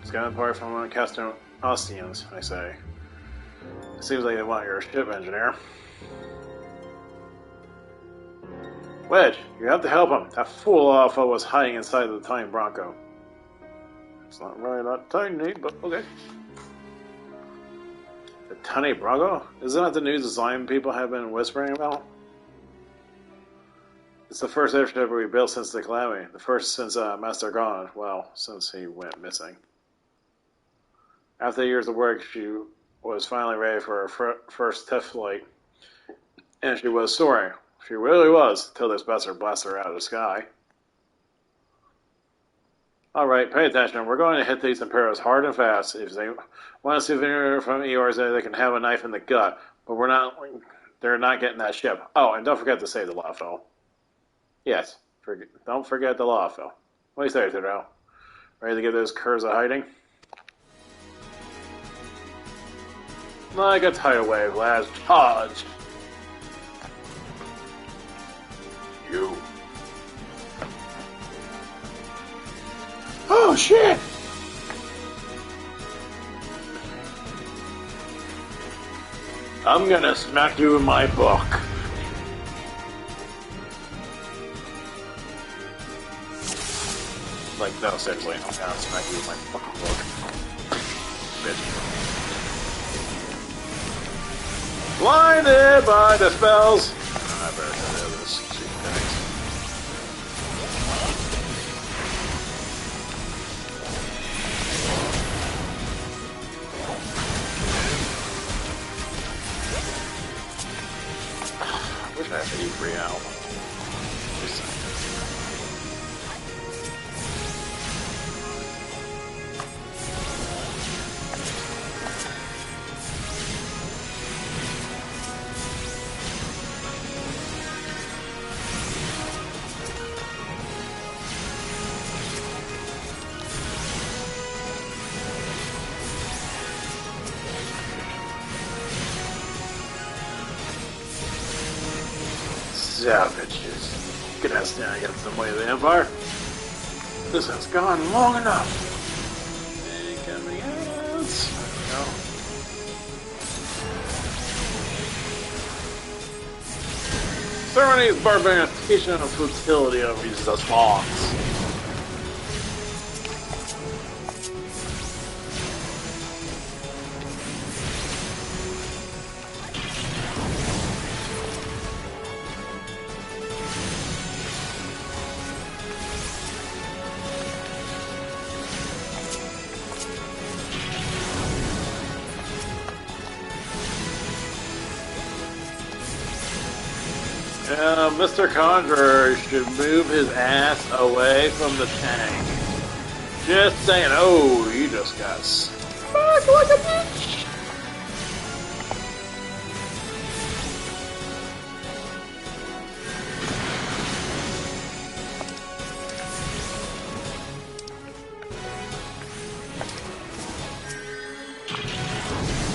Scouting party from Castor Ostians, I say. It seems like they want your ship, engineer. Wedge, you have to help him. That fool Alpha was hiding inside the tiny Bronco. It's not really that tiny, but okay. The tiny Bronco? Isn't that the new design people have been whispering about? It's the first airship we built since the Calamity. The first since Master gone. Well, since he went missing. After years of work, she was finally ready for her first test flight. And she was soaring. She really was, till this bastard blasted her out of the sky. Alright, pay attention. We're going to hit these Imperials hard and fast. If they want a souvenir from Eeyores, they can have a knife in the gut. But they're not getting that ship. Oh, and don't forget to save the Lawfell. Yes, don't forget the Lawfell. What do you say, Trudeau? Ready to give those curs a hiding? Like a tidal wave, lads. Charge! You. Oh, shit! I'm gonna smack you in my book. Like, no, seriously, I'm gonna smack you in my fucking book. Bitch. Blinded by the spells! I better get rid of this. I wish I had E3 out. Savages. Gonna stand against the weight of the Empire. This has gone long enough. Coming out. No. Ceremony's barbarian teaching of futility of resistance. Mr. Conjurer should move his ass away from the tank. Just saying. Oh, you just got smacked like a bitch.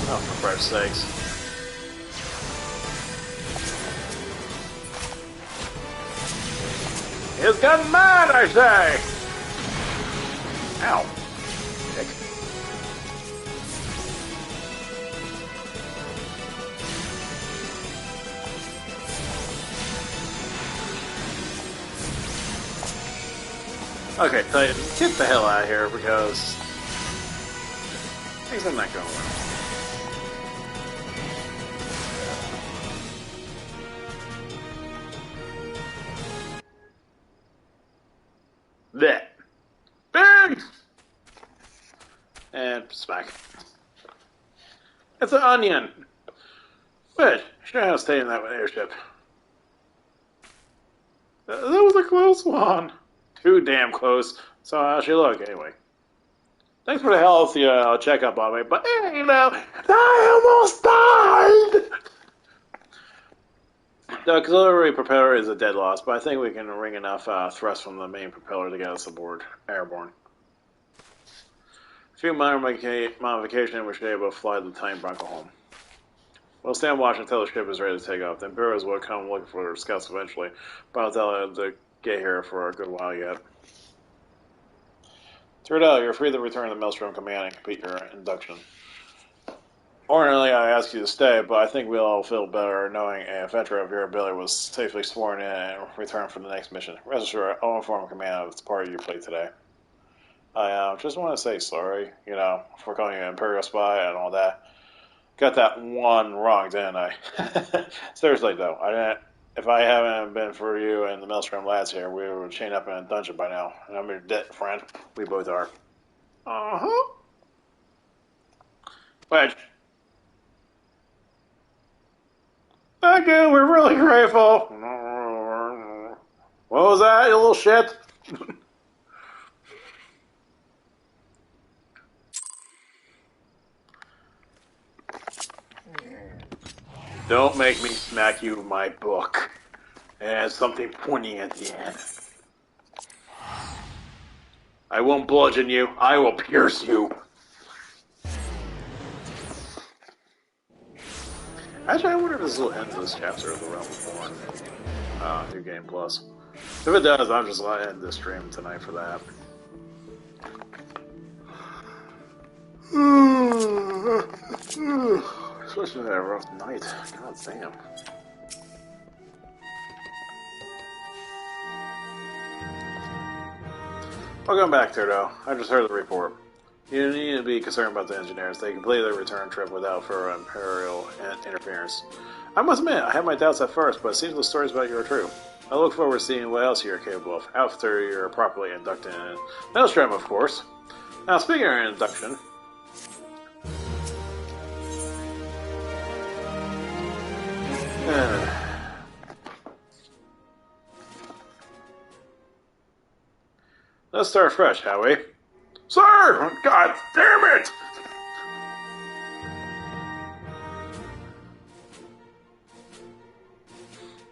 Oh, for Christ's sakes. It's gone mad, I say! Ow. Dick. Okay, Titan, get the hell out of here because things are not going well. That. Bang! And smack. It's an onion. But should have stayed in that airship. That was a close one. Too damn close. So how's she look anyway? Thanks for the health checkup on me, but you know, I almost died. The auxiliary propeller is a dead loss, but I think we can wring enough thrust from the main propeller to get us aboard airborne. A few minor modifications and we should be able to fly the tiny Bronco home. We'll stand watch until the ship is ready to take off. The Imperials will come looking for scouts eventually, but I'll tell them to get here for a good while yet. Turtle, you're free to return to the Maelstrom Command and complete your induction. Ordinarily, I ask you to stay, but I think we'll all feel better knowing a veteran of your ability was safely sworn in and returned for the next mission. Rest assured, I'll inform Command of its part of your plate today. I just want to say sorry, you know, for calling you an Imperial spy and all that. Got that one wrong, didn't I? Seriously, though, if I haven't been for you and the Maelstrom lads here, we would chain up in a dungeon by now. And I'm your dead friend. We both are. Uh-huh. Wedge. Thank you, we're really grateful. What was that, you little shit? Don't make me smack you with my book. It has something pointy at the end. I won't bludgeon you, I will pierce you. Actually, I wonder if this will end this chapter of The Realm Reborn. New Game Plus. If it does, I'm just going to end this stream tonight for that. Especially that rough night. God damn. Welcome back, Turdo. I just heard the report. You don't need to be concerned about the engineers. They completed their return trip without further Imperial interference. I must admit, I had my doubts at first, but it seems the stories about you are true. I look forward to seeing what else you're capable of after you're properly inducted in Maelstrom, of course. Now, speaking of induction... Let's start fresh, shall we? Sir! God damn it!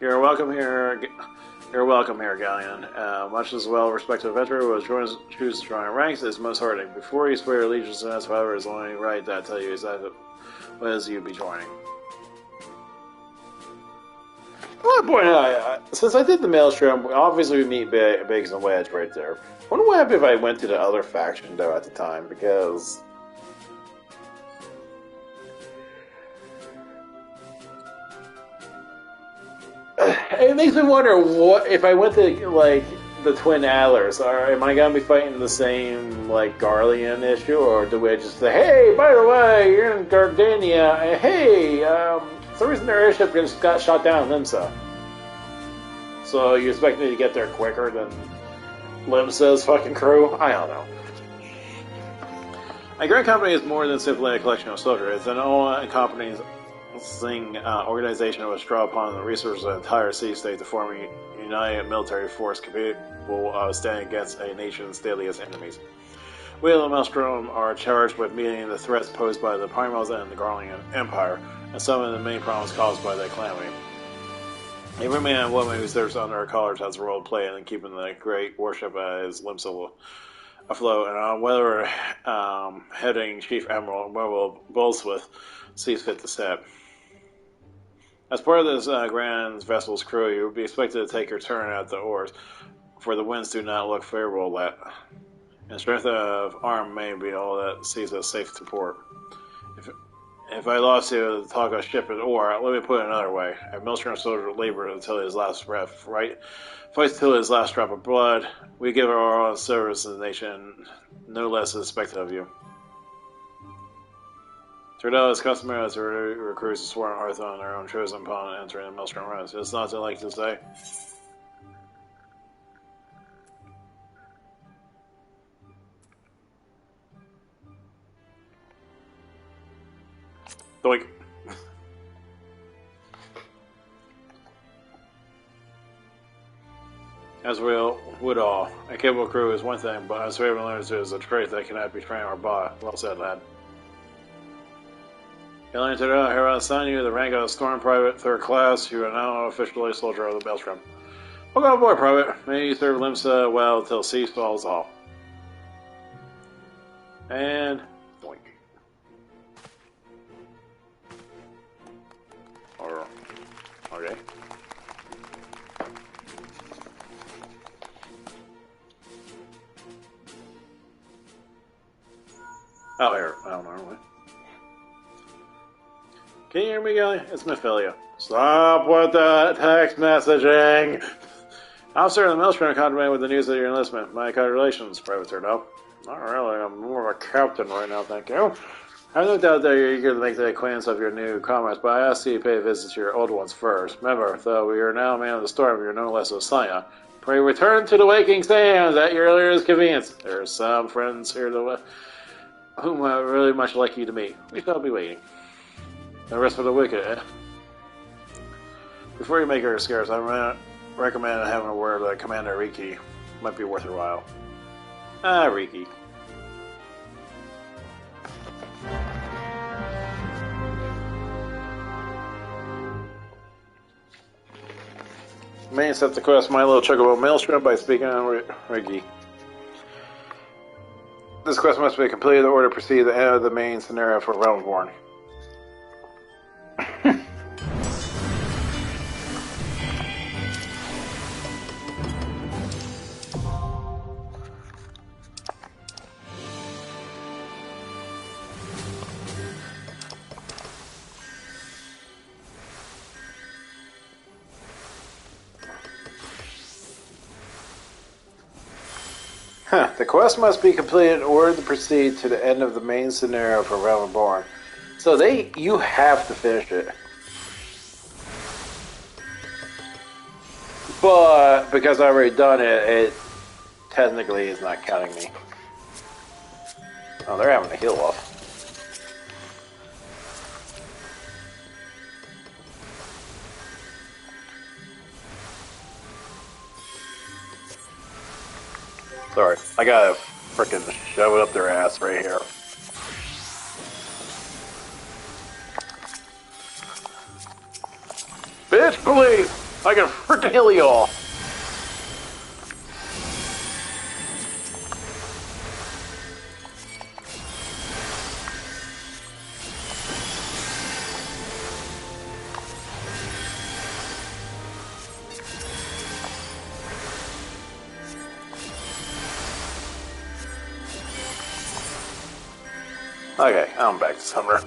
You're welcome here, Galleon. Much as well-respected adventurer who choose to join ranks is most heartening. Before you swear allegiance to us, however, it's only right that I tell you exactly what is you be joining. I want to point out, since I did the Maelstrom, obviously we meet Biggs and Wedge right there. I wonder what happened if I went to the other faction, though, at the time, because... It makes me wonder, what if I went to, like, the Twin Adlers, am I going to be fighting the same, like, Garlean issue, or do we just say, hey, by the way, you're in Gardania, and hey, for some reason their airship just got shot down in Limsa. So you expect me to get there quicker than Limsa's fucking crew? I don't know. A great company is more than simply a collection of soldiers. It's an all-encompassing organization which draw upon the resources of the entire city-state to form a united military force capable of standing against a nation's deadliest enemies. We of the Maelstrom are charged with meeting the threats posed by the Primals and the Garlean Empire, and some of the main problems caused by that calamity. Every man and woman who serves under our collars has a role to play in keeping the great warship as Limsa afloat, and whether heading Chief Admiral Merville Bolesworth sees fit to set. As part of this grand vessel's crew, you will be expected to take your turn at the oars, for the winds do not look favorable yet, and strength of arm may be all that sees us safe to port. If I lost you to talk of ship and ore, let me put it another way. A Maelstrom soldier labored until his last breath, right? Fights till his last drop of blood. We give our own service to the nation, no less expected of you. Turdell is customary to recruit a sworn hearth on their own chosen upon entering the Maelstrom ranks. It's not to like to say. Doink. As we would all. A capable crew is one thing, but as we have learned to is a trait that cannot be trained or bought. Well said, lad. Alien Turdell, here I assign you the rank of Storm Private, 3rd class. You are now officially a soldier of the Maelstrom. Welcome aboard, Private. May you serve Limsa well till cease falls all. And doink. Okay. Oh, here. I don't know. Can you hear me, Gilly? It's Mephilia. Stop with the text messaging! Officer of the Maelstrom contact with the news of your enlistment. My congratulations, Private Turdell. Not really. I'm more of a captain right now, thank you. I have no doubt that you're eager to make the acquaintance of your new comrades, but I ask you to pay a visit to your old ones first. Remember, though we are now a man of the storm, you're no less a Saya. Pray return to the waking sands at your earliest convenience. There are some friends here whom I would really much like you to meet. We shall be waiting. The rest for the wicked, eh? Before you make her scarce, I recommend having a word with Commander Riki. Might be worth your while. Ah, Riki. Main set the quest My Little Chocobo Maelstrom by speaking on Riki. This quest must be completed in order to proceed to the end of the main scenario for Realmsborn. The quest must be completed in order to proceed to the end of the main scenario for Realm Reborn. So you have to finish it. But because I already done it, it technically is not counting me. Oh, they're having a heal off. Sorry, I gotta frickin' shove it up their ass right here. Bitch, please! I can frickin' heal you all! Okay, I'm back to Summer.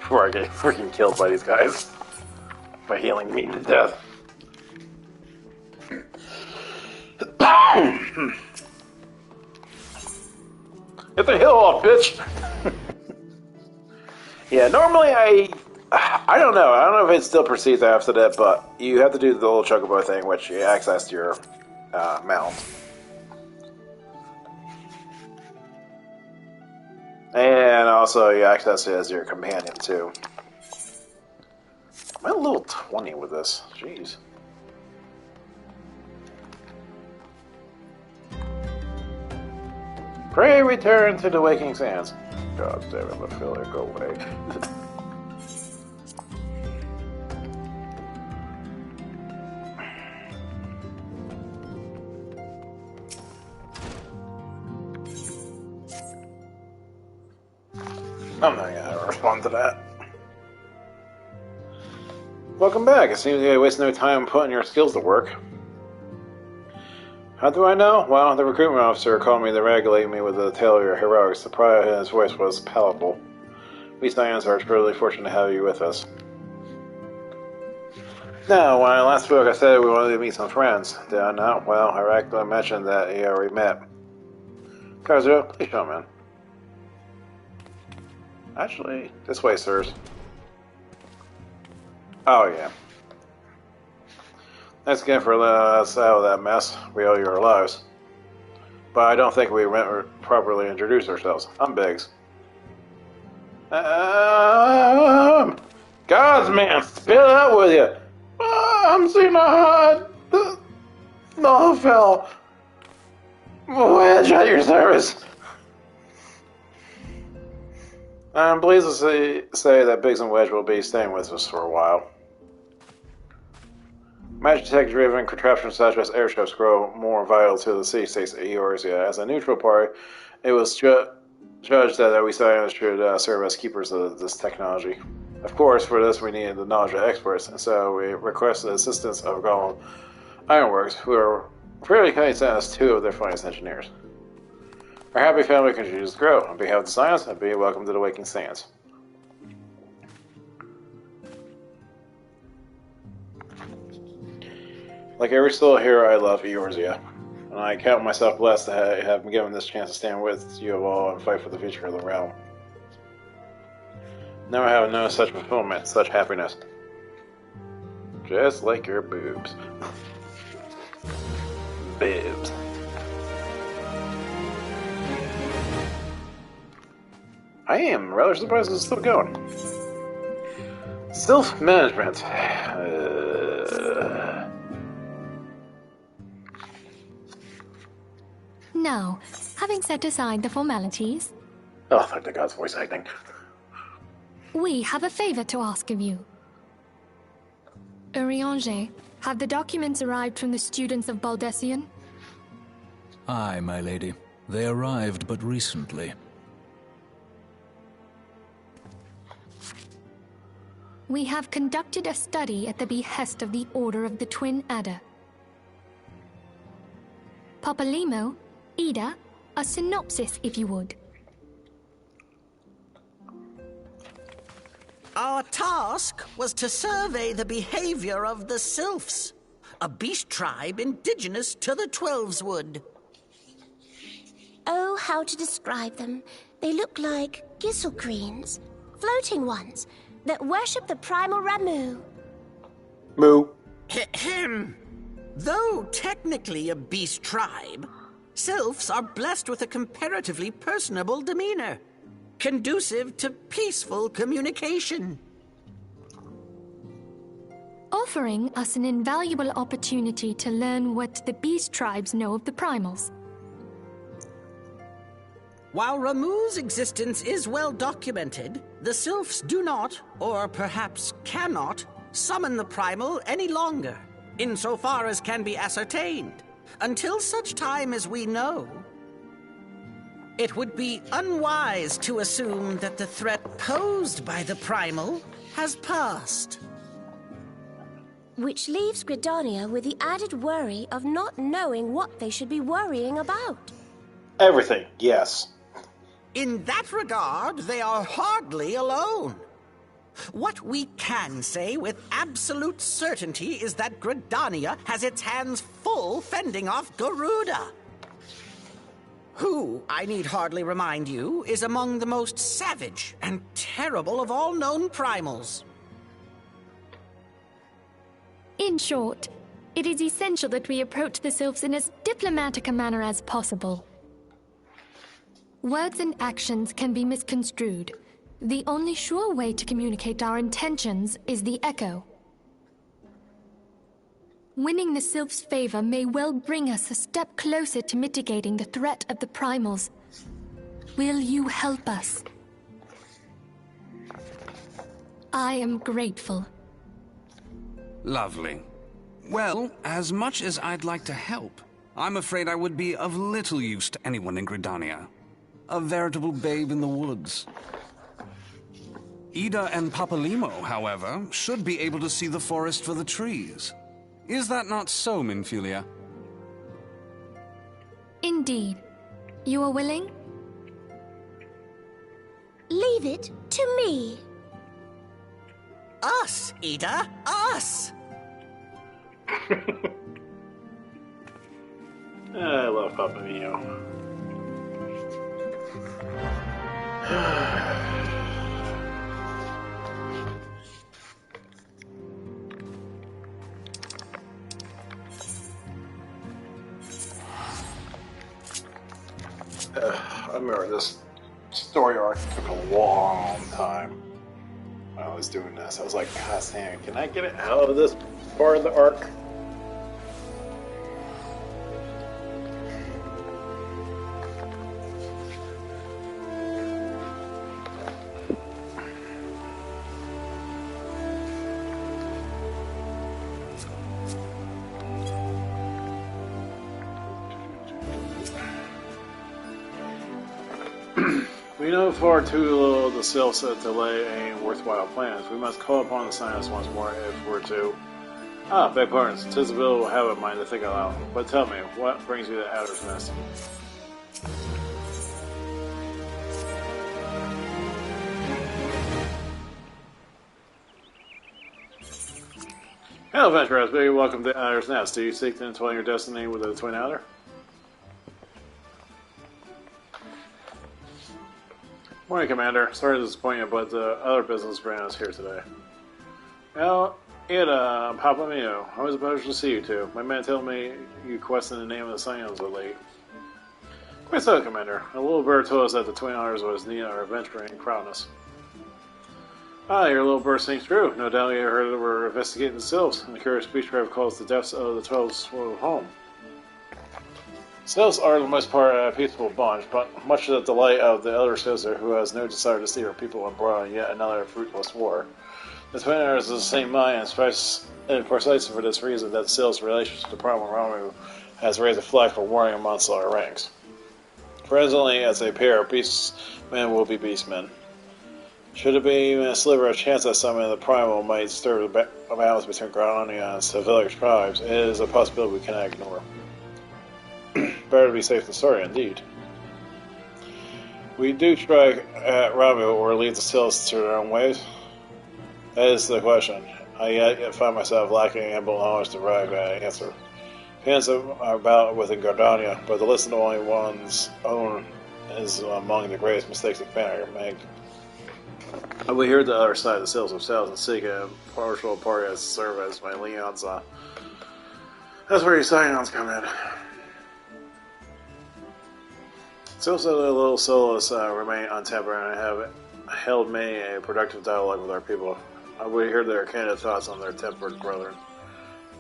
Before I get freaking killed by these guys. By healing me to death. Get the heal off, bitch! Yeah, normally I don't know. I don't know if it still proceeds after that, but you have to do the little chocobo thing, which you access your mount. And also, you access it as your companion, too. I'm at level 20 with this. Jeez. Pray return to the waking sands. God damn it, Mephilia, go away. I'm not gonna respond to that. Welcome back. It seems you waste no time putting your skills to work. How do I know? Well, the recruitment officer called me to regulate me with the tale of your heroics. The pride in his voice was palpable. We Science are truly fortunate to have you with us. Now, when I last spoke, I said we wanted to meet some friends. Did I not? Well, I actually mentioned that you already met. Kazuo, please show me in. Actually, this way, sirs. Oh, yeah. Thanks again for letting us out of that mess. We owe you our lives. But I don't think we properly introduced ourselves. I'm Biggs. Gods, man, spit it out with you. I'm Xena. No, Phil. Wedge at your service. I'm pleased to say that Biggs and Wedge will be staying with us for a while. Magitech-driven contraptions such as airships grow more vital to the city-states of Eorzea. As a neutral party, it was judged that we scientists should serve as keepers of this technology. Of course, for this we needed the knowledge of experts, and so we requested the assistance of Golem Ironworks, who are fairly kind sent us 2 of their finest engineers. Our happy family continues to grow. On behalf of the science, and be welcome to the Waking Sands. Like every soul here, I love Eorzea, and I count myself blessed to have been given this chance to stand with you all and fight for the future of the realm. Never have known such fulfillment, such happiness. Just like your boobs. Boobs. I am rather surprised it's still going. Self-management. Now, having set aside the formalities... Oh, thank the gods, voice acting. We have a favor to ask of you. Urianger, have the documents arrived from the students of Baldessian? Aye, my lady. They arrived but recently. We have conducted a study at the behest of the Order of the Twin Adder. Papalimo, Ida, a synopsis, if you would. Our task was to survey the behavior of the Sylphs, a beast tribe indigenous to the Twelveswood. Oh, how to describe them. They look like gisselcreens, floating ones, that worship the primal Ramu. Moo. Ahem. Though technically a beast tribe, Sylphs are blessed with a comparatively personable demeanor, conducive to peaceful communication. Offering us an invaluable opportunity to learn what the beast tribes know of the primals. While Ramu's existence is well documented, the Sylphs do not, or perhaps cannot, summon the primal any longer, insofar as can be ascertained, until such time as we know. It would be unwise to assume that the threat posed by the primal has passed. Which leaves Gridania with the added worry of not knowing what they should be worrying about. Everything, yes. In that regard, they are hardly alone. What we can say with absolute certainty is that Gridania has its hands full fending off Garuda, who, I need hardly remind you, is among the most savage and terrible of all known primals. In short, it is essential that we approach the Sylphs in as diplomatic a manner as possible. Words and actions can be misconstrued. The only sure way to communicate our intentions is the echo. Winning the Sylph's favor may well bring us a step closer to mitigating the threat of the primals. Will you help us? I am grateful. Lovely. Well, as much as I'd like to help, I'm afraid I would be of little use to anyone in Gridania. A veritable babe in the woods. Ida and Papalimo, however, should be able to see the forest for the trees. Is that not so, Minfilia? Indeed. You are willing? Leave it to me. Us, Ida, us! I love Papa Mio. I remember this story arc took a long time when I was doing this. I was like, God damn, can I get it out of this part of the arc? We know far too little of the Sylphs to delay any worthwhile plans. We must call upon the scientists once more if we're to... beg pardon. Tisville will have a mind to think aloud. But tell me, what brings you to Adder's Nest? Hello, Adventurers. Welcome to Adder's Nest. Do you seek to entwine your destiny with a twin adder? Morning, Commander. Sorry to disappoint you, but the other business brought us here today. Well, Ida, Papa Mio, always a pleasure to see you two. My man told me you questioned the name of the Scions were late. Quite so, Commander. A little bird told us that the Twin Otters was needing our adventuring prowess. Your little bird seems true. No doubt you heard that we're investigating the Sylphs, and the curious beechcraft calls the depths of the 12's world home. Sylphs are, for the most part, a peaceful bunch, but much to the delight of the elder sister, who has no desire to see her people embroiled in yet another fruitless war. The Twin Otters is of the same mind, and precisely for this reason that Sylph's relationship to Primal Ramu has raised a flag for warning amongst our ranks. Presently, as they appear, beastmen will be beastmen. Should it be even a sliver of chance that some of the Primal might disturb the balance between Grania and Sevilic tribes, it is a possibility we cannot ignore. Better to be safe than sorry, indeed. We do strike at Ramu or leave the Sylphs to their own ways? That is the question. I yet find myself lacking ample knowledge to arrive at an answer. Opinions are about within Gardania, but to listen to only one's own is among the greatest mistakes a commander can make. I will hear the other side of the Sylphs themselves and seek a partial party to serve as my liaison. That's where your scions come in. Sylphs of the little solos remain untempered and have held many a productive dialogue with our people. I will hear their candid thoughts on their tempered brethren.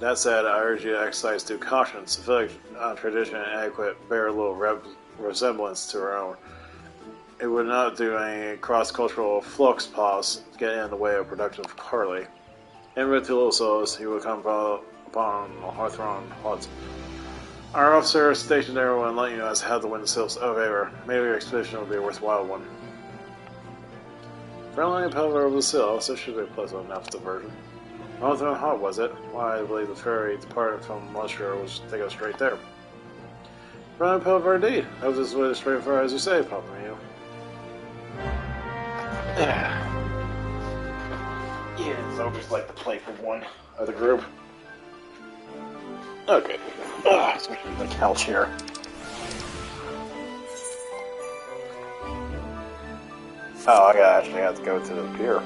That said, I urge you to exercise due caution. Civic tradition and etiquette bear little resemblance to our own. It would not do any cross-cultural flux pause to get in the way of productive parley. En route to Little Solos, he will come upon Hawthorne Hut. Our officer stationed there will enlighten you as to how to win the Sylphs of favor. Maybe your expedition will be a worthwhile one. Friendly pillar of the Sylphs, this should be a pleasant enough diversion. Hawthorne Hut, was it? Why, I believe the ferry departed from Munster was to take us straight there. Friendly pillar indeed. I hope this is as straightforward as you say, Papa Mio. Yeah, it's always like the playful one of the group. Okay. Switch to the couch here. Oh, I actually have to go to the pier.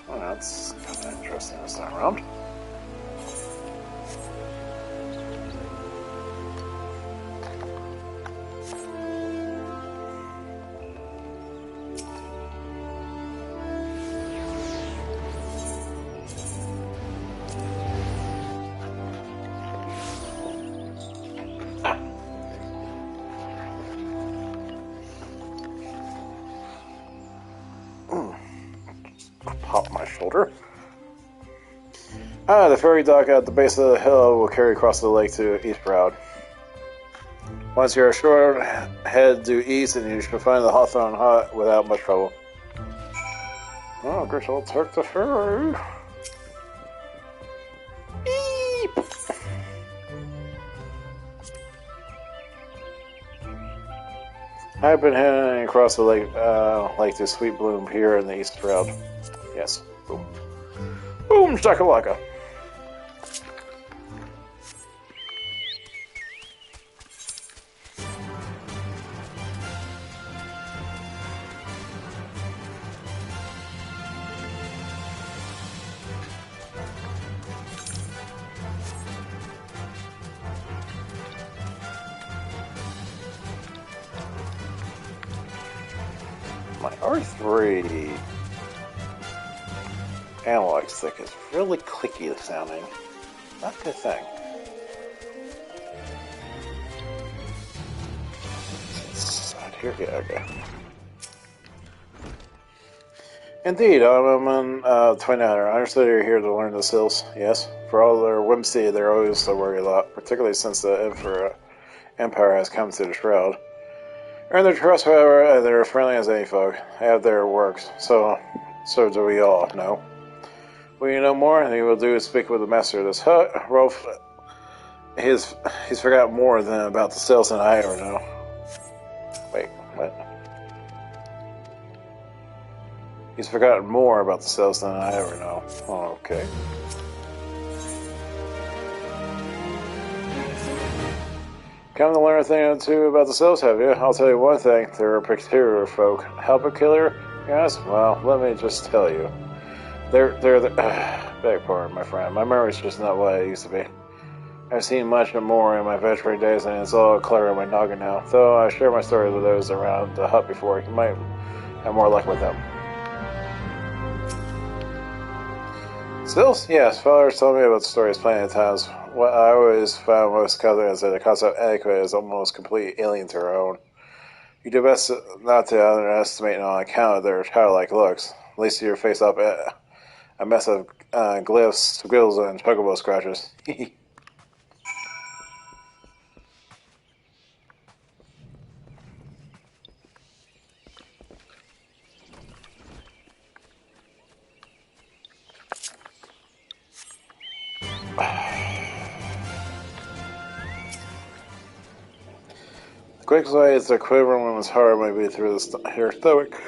Oh, that's kind of interesting this time around. Pop my shoulder. The ferry dock at the base of the hill will carry across the lake to East Broad. Once you're ashore, head due east and you should find the Hawthorne Hut without much trouble. Oh, I guess I'll take the ferry. Beep. I've been heading across the lake, like the Sweet Bloom Pier in the East Shroud. Yes. Boom. Boom, shakalaka. My R3 analog stick is really clicky sounding. Not a good thing. Here, yeah, okay. Indeed, I'm on 29er. I understood you're here to learn the skills. Yes, for all their whimsy, they're always so worried a lot, particularly since the Empire has come to the Shroud. Earn their trust, however, and they're friendly as any folk. They have their works, so do we all, no? Will you know more? And you will do is speak with the master of this hut. Rolf, he's forgotten more than about the sales than I ever know. Wait, what? He's forgotten more about the sales than I ever know. Oh, okay. Come to learn a thing or two about the sales, have you? I'll tell you one thing, they're a peculiar folk. Help a killer? Yes? Well, let me just tell you. They're the... beg pardon, my friend. My memory's just not what it used to be. I've seen much and more in my veteran days, and it's all clear in my noggin now. Though I share my stories with those around the hut before, you might have more luck with them. Stills? Yes, father's told me about the stories plenty of times. What I always found most cousin is that the concept of etiquette is almost completely alien to our own. You do best not to underestimate on account of their childlike looks. At least you're face up at a mess of glyphs, squiggles, and chocobo scratches. Quick way is the quivering woman's heart might be through her stomach.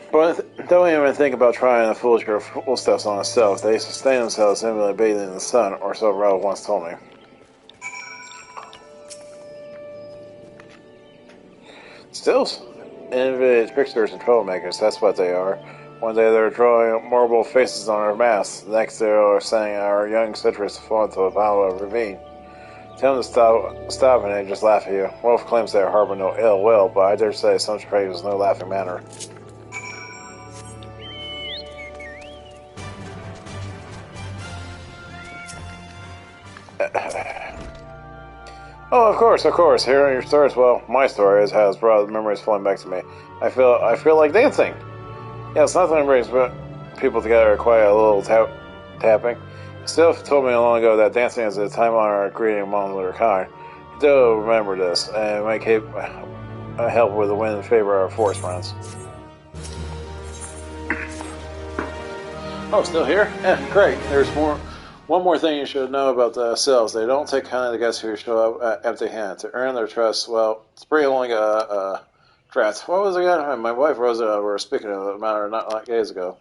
But don't even think about trying the foolish or footsteps on itself. They sustain themselves simply bathing in the sun, or so Ralph once told me. Stills? Innovative tricksters and troublemakers, that's what they are. One day they're drawing marble faces on our masks. The next they are sending our young citrus to fall into a vile ravine. Tell them to stop and they just laugh at you. Wolf claims they harbor no ill will, but I dare say some trade is no laughing matter. Oh, of course. Hearing your stories, well, my story has brought memories flowing back to me. I feel like dancing. Yes, nothing brings people together quite a little tapping. Still told me long ago that dancing is a time-honored greeting among their kind. You do remember this, and it might help with the win in favor of our forest friends. Oh, still here? Yeah, great. There's one more thing you should know about the sales. They don't take kindly to guests who show up empty-handed. To earn their trust, well, it's pretty only a drat. What was it again? My wife Rosa were speaking of the matter not days ago.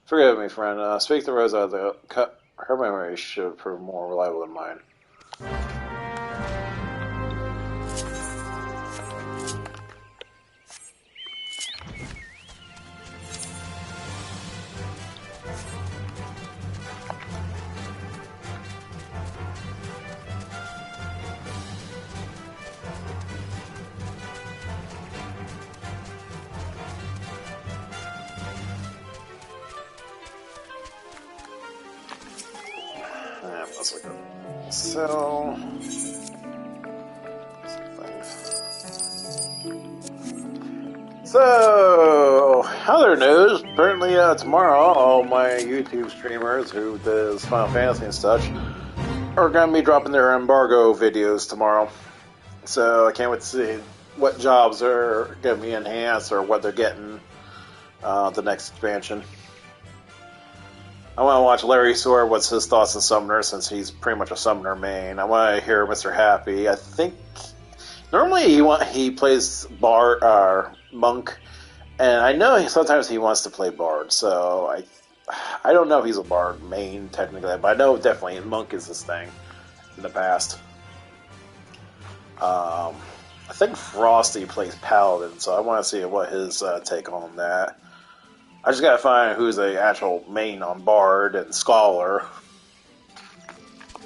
Forgive me, friend. Speak to Rosa. Her memory should prove more reliable than mine. Let's look at so. So, other news. Apparently, tomorrow, all my YouTube streamers who does Final Fantasy and such are going to be dropping their embargo videos tomorrow. So, I can't wait to see what jobs are going to be enhanced or what they're getting the next expansion. I want to watch Larry Sword, what's his thoughts on Summoner, since he's pretty much a Summoner main. I want to hear Mr. Happy. I think Normally he plays monk, and I know sometimes he wants to play bard. So I don't know if he's a bard main technically, but I know definitely monk is his thing in the past. I think Frosty plays paladin, so I want to see what his take on that. I just gotta find who's the actual main on bard and scholar.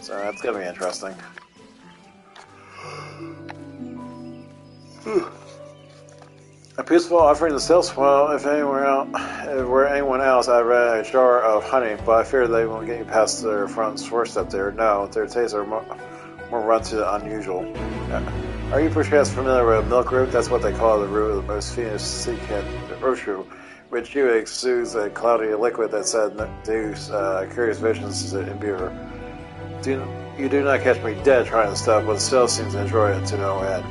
So that's gonna be interesting. A peaceful offering to sales. Well, if anyone else, I'd read a jar of honey, but I fear they won't get you past their front doorstep there. No, their tastes are more runty than unusual. Are you perhaps familiar with milk root? That's what they call the root of the most famous secant, Roshu, which you exudes a cloudy liquid that seduces curious visions to imbue. You do not catch me dead trying the stuff, but still seems to enjoy it to no end.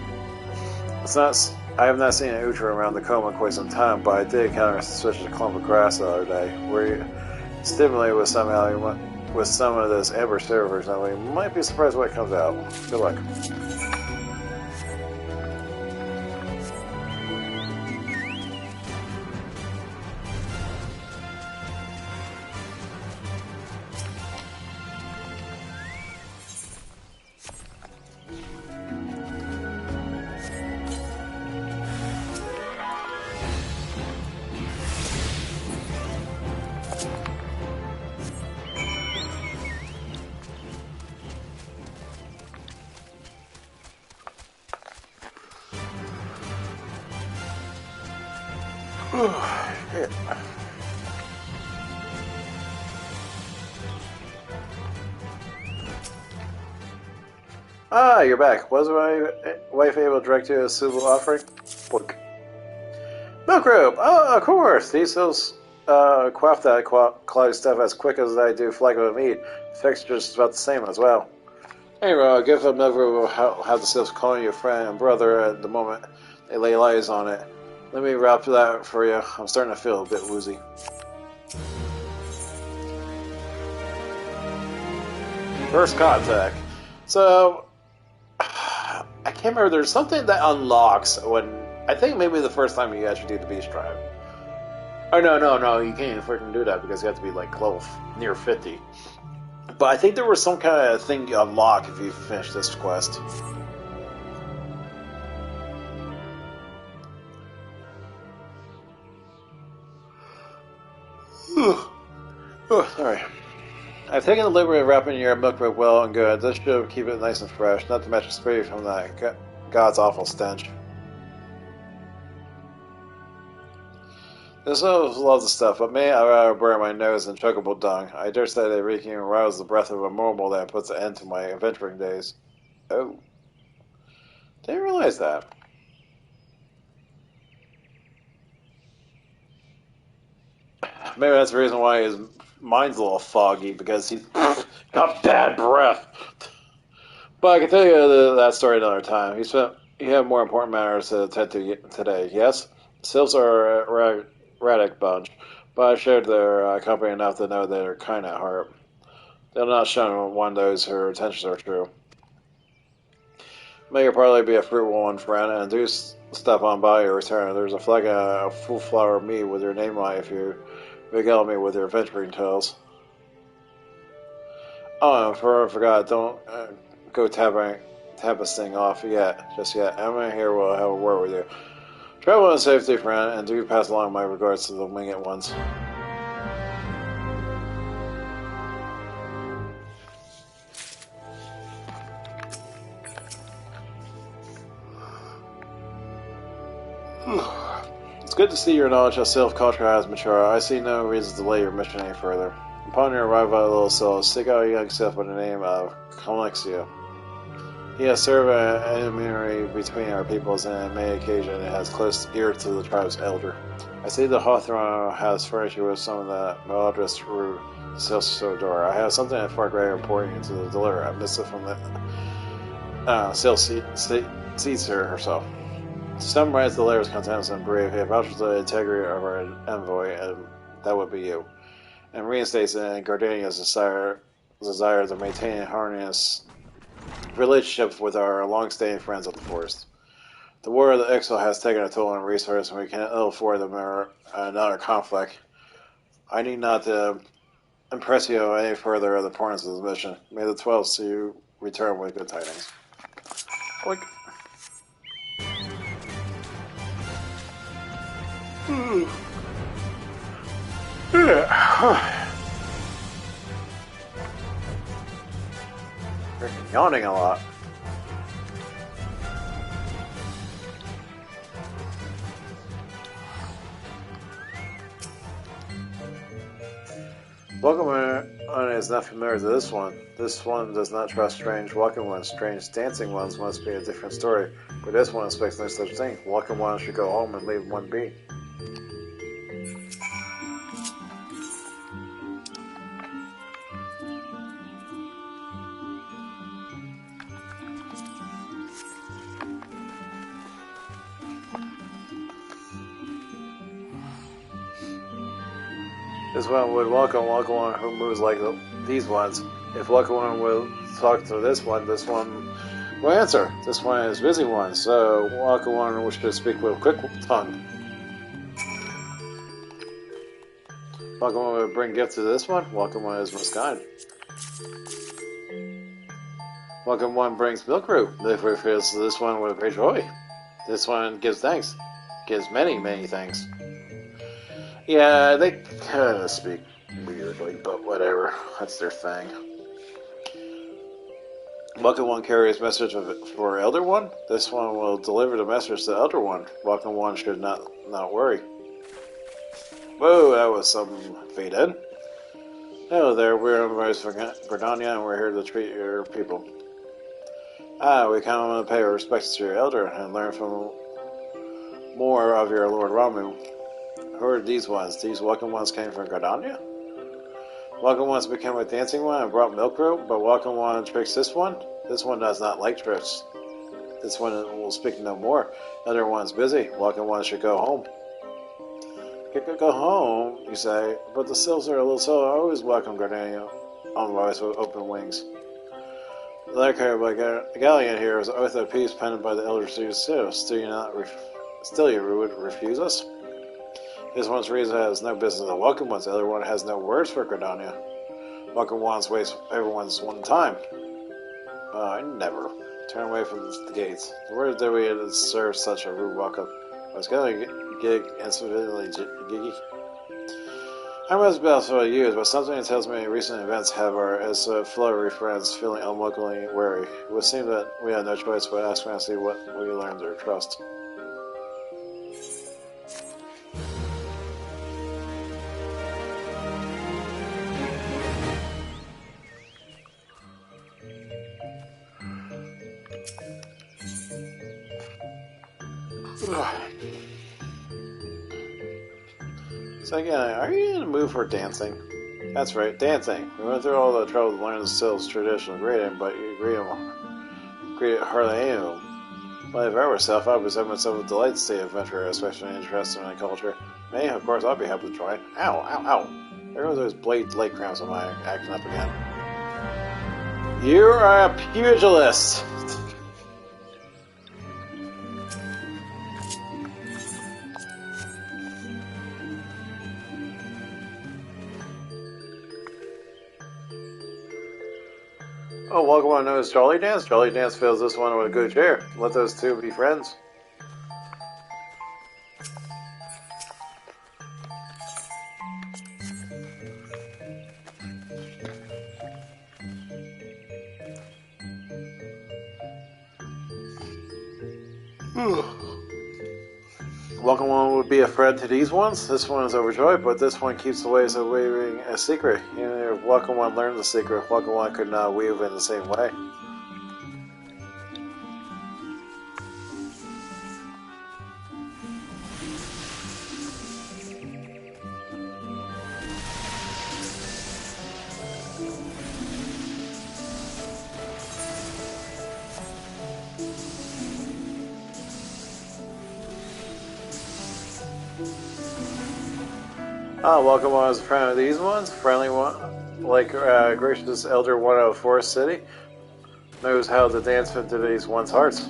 I have not seen an Utra around the coma in quite some time, but I did encounter such a clump of grass the other day. Were you stimulated with some of this amber servers, and we might be surprised what comes out. Good luck. Ah, you're back. Was my wife able to direct you a suitable offering? Look. Milk rope! Oh, of course! These hills quaff that cloudy stuff as quick as I do flagon of meat. Fixture's about the same as well. Anyway, give a milk rope have the sales calling your friend and brother at the moment they lay eyes on it. Let me wrap that for you. I'm starting to feel a bit woozy. First contact. So, I can't remember. There's something that unlocks when I think maybe the first time you actually do the beast tribe. Oh no! You can't even freaking do that because you have to be like close, near 50. But I think there was some kind of thing you unlock if you finish this quest. Sorry. I've taken the liberty of wrapping your milk rope well and good. This should keep it nice and fresh, not to mention spray from that god's awful stench. This loves the stuff, but may I rather burn my nose in chuggable dung. I dare say they reeking and rouse the breath of a mortal that puts an end to my adventuring days. Oh. Didn't realize that. Maybe that's the reason why his mind's a little foggy, because he's got bad breath. But I can tell you that story another time. He had more important matters to attend to today. Yes, Sylphs are a erratic bunch, but I've shared their company enough to know they're kind at heart. They'll not shun one of those whose intentions are true. May your parley be a fruitful one, friend, and do step on by your return. There's a flag of full flower meat with your name on it if you regale me with your adventuring tales. Oh, and I forgot, don't go tapping off just yet. Emma here will have a word with you. Travel in safety, friend, and do pass along my regards to the winged ones. It's good to see your knowledge of self-culture has matured. I see no reason to delay your mission any further. Upon your arrival at the little cell, seek out a young self by the name of Calixia. He has served an intermediary between our peoples, and on many occasions it has close ear to the tribe's elder. I see the Hawthorne has furnished you with some of the melodious root Silsodor. I have something of far greater importance to deliver. A missive from the Caesar herself. To summarize the letter's contents in brief, he vouches the integrity of our envoy, and that would be you, and reinstates in Gardania's desire to maintain harmonious relationships with our long-standing friends of the forest. The war of the Ixal has taken a toll on resources, and we cannot ill afford another conflict. I need not to impress you any further of the importance of this mission. May the 12th see you return with good tidings. Click. Freaking yawning a lot. Welcome One is not familiar to this one. This one does not trust strange walking ones. Strange dancing ones must be a different story. But this one expects no such thing. Walking one should go home and leave one be. This one would welcome one who moves like these ones. If welcome one will talk to this one will answer. This one is busy one, so welcome one which should speak with a quick tongue. Welcome one would bring gift to this one. Welcome one is most kind. Welcome one brings milk root. Therefore feels this one with great joy. This one gives thanks. Gives many, many thanks. Yeah, they kind of speak weirdly, but whatever. That's their thing. Welcome one carries message for Elder One. This one will deliver the message to Elder One. Welcome one should not worry. Whoa, that was some fade in. Hello there, we're Envoys from Gridania, and we're here to treat your people. We come to pay our respects to your Elder and learn from more of your Lord Ramu. Who are these ones? These welcome ones came from Gridania? Welcome ones became a dancing one and brought milk root, but welcome one tricks this one? This one does not like tricks. This one will speak no more. Other one's busy. Welcome one should go home. Go home, you say, but the sylphs are a little slow. I always welcome Gridania envoys with open wings. The letter carried by Galleon here is an oath of peace penned by the Elder Sylphs. Still you would refuse us? This one's reason has no business to welcome ones. The other one has no words for Gridania. Welcome ones waste everyone's one time. I never. Turn away from the gates. Where did we deserve such a rude welcome? I was going to gig insufficiently giggy. I must be also used, but something tells me recent events have our as fluttery friends feeling unlocally wary. It would seem that we had no choice but ask around to see what we learned their trust. So again, are you in the mood for dancing? That's right, dancing. We went through all the trouble to learn the Sylph's traditional greeting, but you greet hardly any of them. But if I were self, I would present myself with delight to see an adventurer, especially interested in the culture. Me, of course, I'd be happy to join. Ow, ow, ow. There goes those blade leg cramps on my acting up again. You are a pugilist! Oh, welcome one knows Jolly Dance. Jolly Dance fills this one with a good cheer. Let those two be friends. Welcome one would be a friend to these ones. This one is overjoyed, but this one keeps the ways of weaving a secret. Even if welcome one learned the secret, welcome one could not weave in the same way. Welcome one is a friend of these ones. Friendly one, like gracious Elder One of Forest City, knows how to dance into these one's hearts.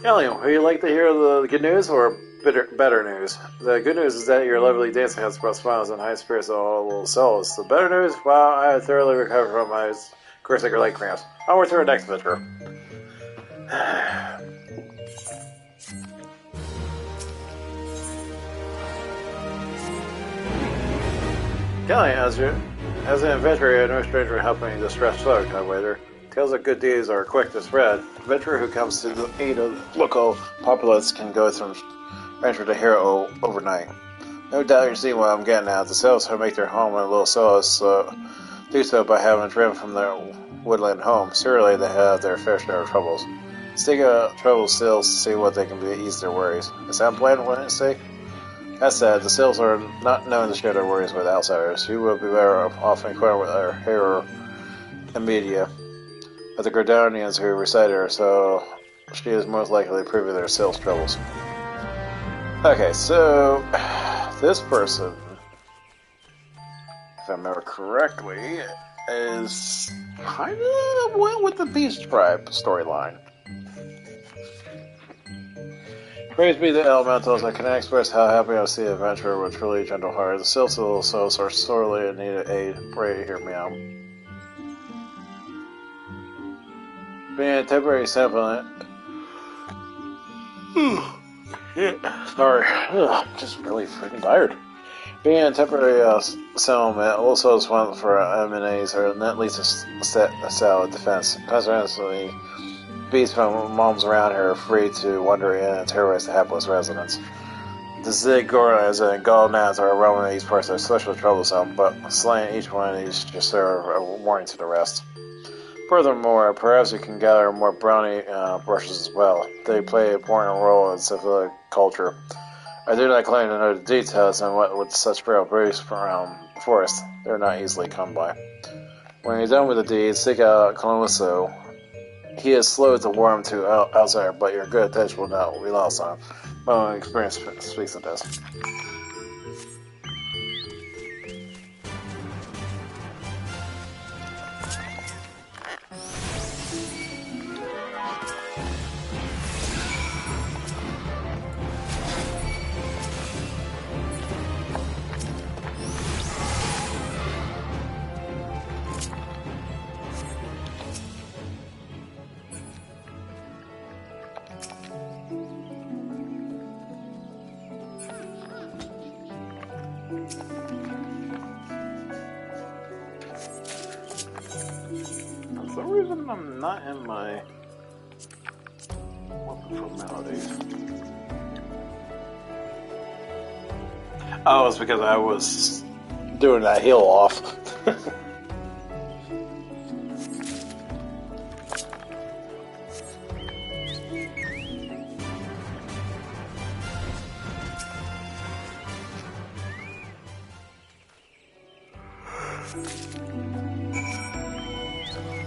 Alien, would you like to hear the good news or better news? The good news is that your lovely dancing has brought smiles and high spirits to all little souls. The better news, well, I have thoroughly recovered from my Corsica leg cramps. Onward to our next adventure. Kelly, as an adventurer, you're no stranger in helping distressed folk, no waiter. Tales of good deeds are quick to spread. An adventurer who comes to the aid of local populace can go from adventure to hero overnight. No doubt you see what I'm getting at. The sailors who make their home in Little Solace do so by having driven from their woodland home. Surely they have their fair share of troubles. Stick out trouble sails to see what they can do to ease their worries. Is that planned Wednesday? That said, the sailors are not known to share their worries with outsiders. You will be better off inquiring with our hero and media of the Gordonians who recited her, so she is most likely privy to their sales troubles. Okay, so this person, if I remember correctly, is kind of went with the Beast Tribe storyline. Praise be the elementals, I can express how happy I see the adventurer with truly gentle heart. The Sylphs of Little Souls are sorely in need of aid. Pray to hear me out. Being a temporary settlement. Sorry. Just really freaking tired. Being a temporary settlement, Little Souls went for M&As or at least a solid defense. Consequently, beasts from moms around here are free to wander in and terrorize the hapless residents. The Ziggoras and Galnats are roaming these parts are especially troublesome, but slaying each one of these just serve a warning to the rest. Furthermore, perhaps you can gather more brownie brushes as well. They play an important role in civic culture. I do not claim to know the details on what with such frail briefs around the forest. They're not easily come by. When you're done with the deed, seek out Colomuso. He is slow to warm to outsider, but your good attention will not be lost on him. My own experience speaks of this. For some reason, I'm not in my weapon formalities. Oh, it's because I was doing that heal off.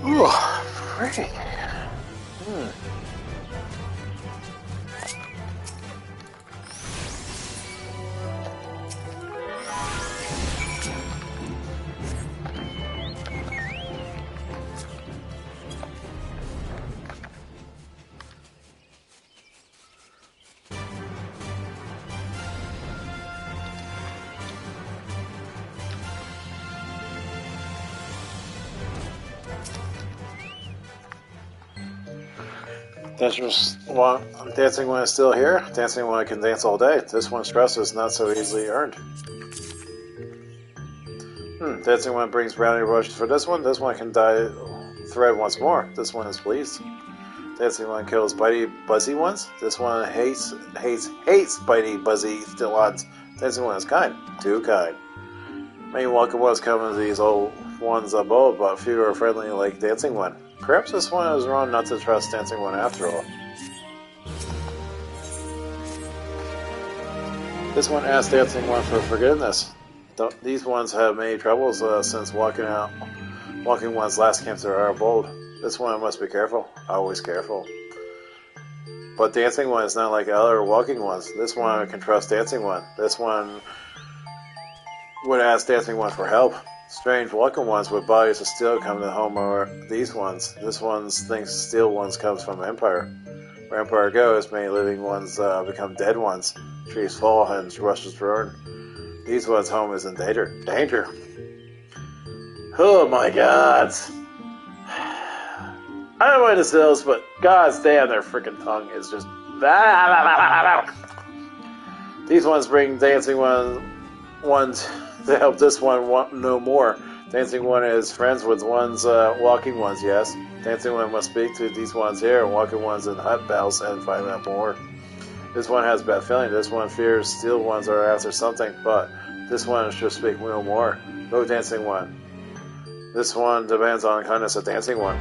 Ooh, pretty. Dancing one is still here. Dancing one can dance all day. This one's stress is not so easily earned. Dancing one brings brownie rushes for this one. This one can dye thread once more. This one is pleased. Dancing one kills bitey, buzzy ones. This one hates bitey, buzzy ones. Dancing one is kind. Too kind. Many welcome ones come to these old ones are bold, but few are friendly like Dancing one. Perhaps this one is wrong not to trust Dancing one after all. This one asks Dancing one for forgiveness. These ones have many troubles since walking one's last came to our abode. This one must be careful, always careful. But Dancing one is not like other walking ones. This one can trust Dancing one. This one would ask Dancing one for help. Strange walking ones with bodies of steel come to home or these ones. This one thinks steel ones comes from Empire. Where Empire goes, many living ones become dead ones. Trees fall and rushes burn. These ones' home is in danger. Oh my god! I don't mind the stills, but god damn, their freaking tongue is just. These ones bring dancing ones to help this one no more. Dancing one is friends with ones, walking ones, yes. Dancing one must speak to these ones here, and walking ones in hut bells and find out more. This one has bad feeling. This one fears steel ones are after something, but this one should speak no more. Go dancing one. This one demands on kindness of dancing one.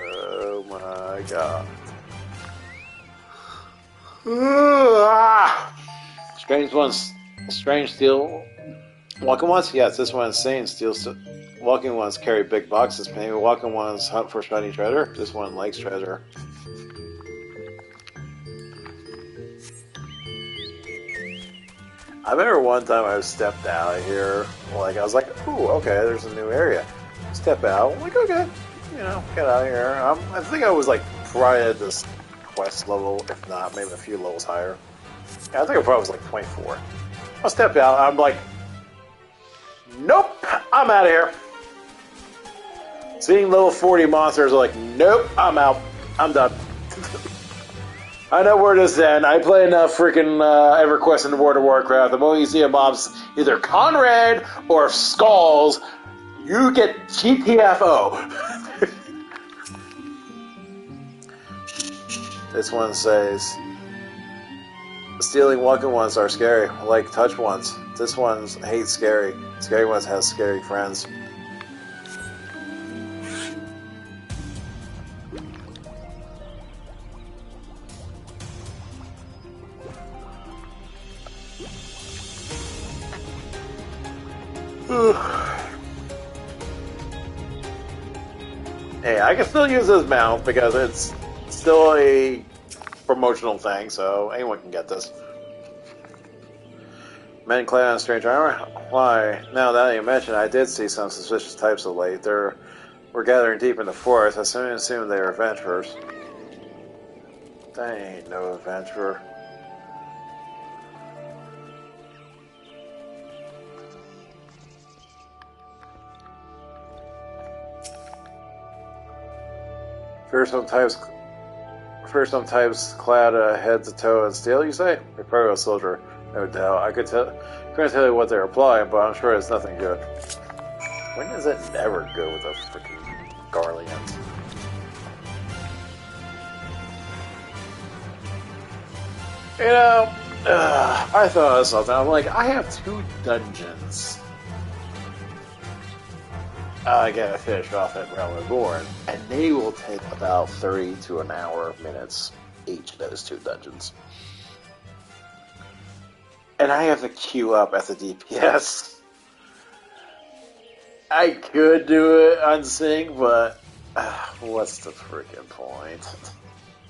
Oh my god. Strange steel walking ones? Yes, this one is insane. Steel walking ones carry big boxes. Maybe walking ones hunt for shiny treasure. This one likes treasure. I remember one time I stepped out of here. Like I was like, "Ooh, okay, there's a new area." Step out. I'm like, okay, you know, get out of here. I think I was like right at this quest level, if not, maybe a few levels higher. Yeah, I think I probably was like 24. I stepped out. I'm like, nope, I'm out of here. Seeing level 40 monsters, are like, nope, I'm out. I'm done. I know where this ends. I play enough freaking EverQuest in World of Warcraft. The moment you see a mob's either Conrad or Skulls, you get GTFO. This one says, stealing walking ones are scary, like touch ones. This one's hate scary. Scary ones have scary friends. Hey, I can still use this mount because it's still a promotional thing, so anyone can get this. Men clad in strange armor? Why, now that you mention, I did see some suspicious types of late. We're gathering deep in the forest. I assume they're adventurers. They ain't no adventurer. Fearsome types clad head to toe in steel, you say? Imperial soldier, no doubt. I couldn't tell you what they're applying, but I'm sure it's nothing good. When does it never go with the freaking Garleans? You know, I thought of something. I'm like, I have 2 dungeons. I gotta finish off at Realm Reborn, and they will take about 30 to an hour minutes each of those 2 dungeons. And I have to queue up at the DPS. I could do it on Sync, but what's the freaking point?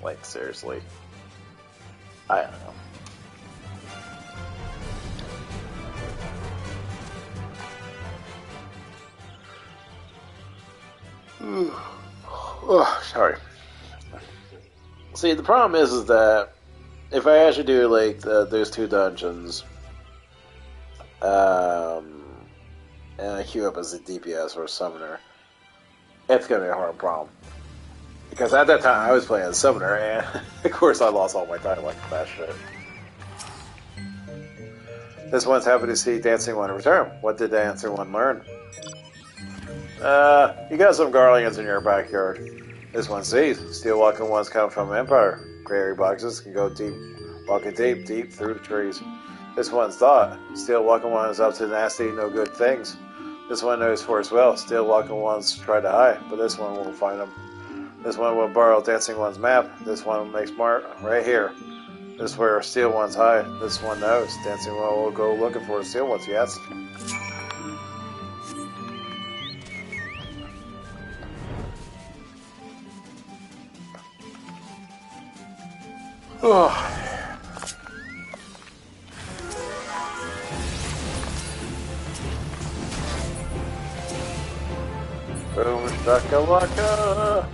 Like, seriously. I don't know. Oh, sorry. See, the problem is that if I actually do like those 2 dungeons, and I queue up as a DPS or a summoner, it's gonna be a hard problem. Because at that time I was playing as a summoner, and of course I lost all my time like that shit. This one's happy to see Dancing One return. What did Dancing One learn? You got some Garleans in your backyard. This one sees. Steel walking ones come from Empire. Gray boxes can go deep, walking deep through the trees. This one's thought. Steel walking one is up to nasty, no good things. This one knows for as well. Steel walking ones try to hide, but this one won't find them. This one will borrow Dancing One's map. This one makes smart right here. This is where Steel ones hide. This one knows. Dancing One will go looking for Steel ones, yes. Oh. Shakalaka!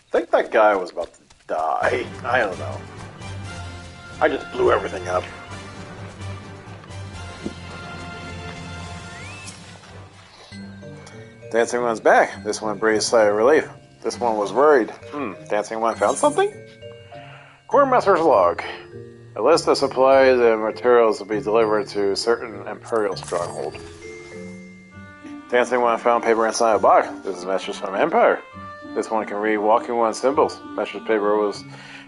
I think that guy was about to die. I don't know. I just blew everything up. Dancing One's back. This one breathed a sigh of relief. This one was worried. Dancing One found something? Quartermaster's log. A list of supplies and materials will be delivered to a certain Imperial stronghold. Dancing One found paper inside a box. This is messages from Empire. This one can read Walking One symbols. Message paper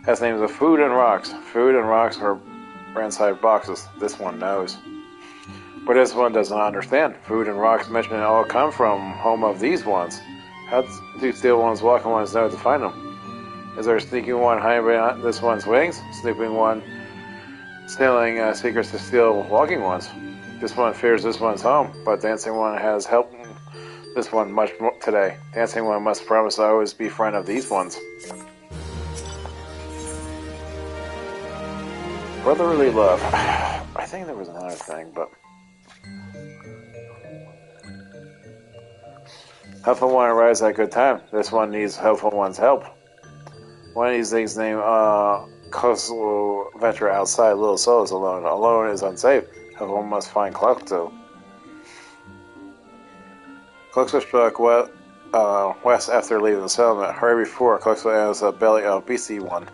has names of food and rocks. Food and rocks are inside boxes. This one knows. But this one does not understand. Food and rocks mentioned all come from home of these ones. How do Steel Ones, Walking Ones know to find them? Is there a sneaking one hiding behind this one's wings? Snooping one stealing secrets to steal Walking Ones? This one fears this one's home, but Dancing One has helped this one much more today. Dancing One must promise to always be friend of these ones. Brotherly love. I think there was another thing, but... Helpful One arrives at a good time. This one needs Helpful One's help. One of these things named Coastal venture outside. Little Soul is alone. Alone is unsafe. Helpful One must find Cluxo. Cluxo struck west after leaving the settlement. Hurry before Cluxo enters the belly of BC One.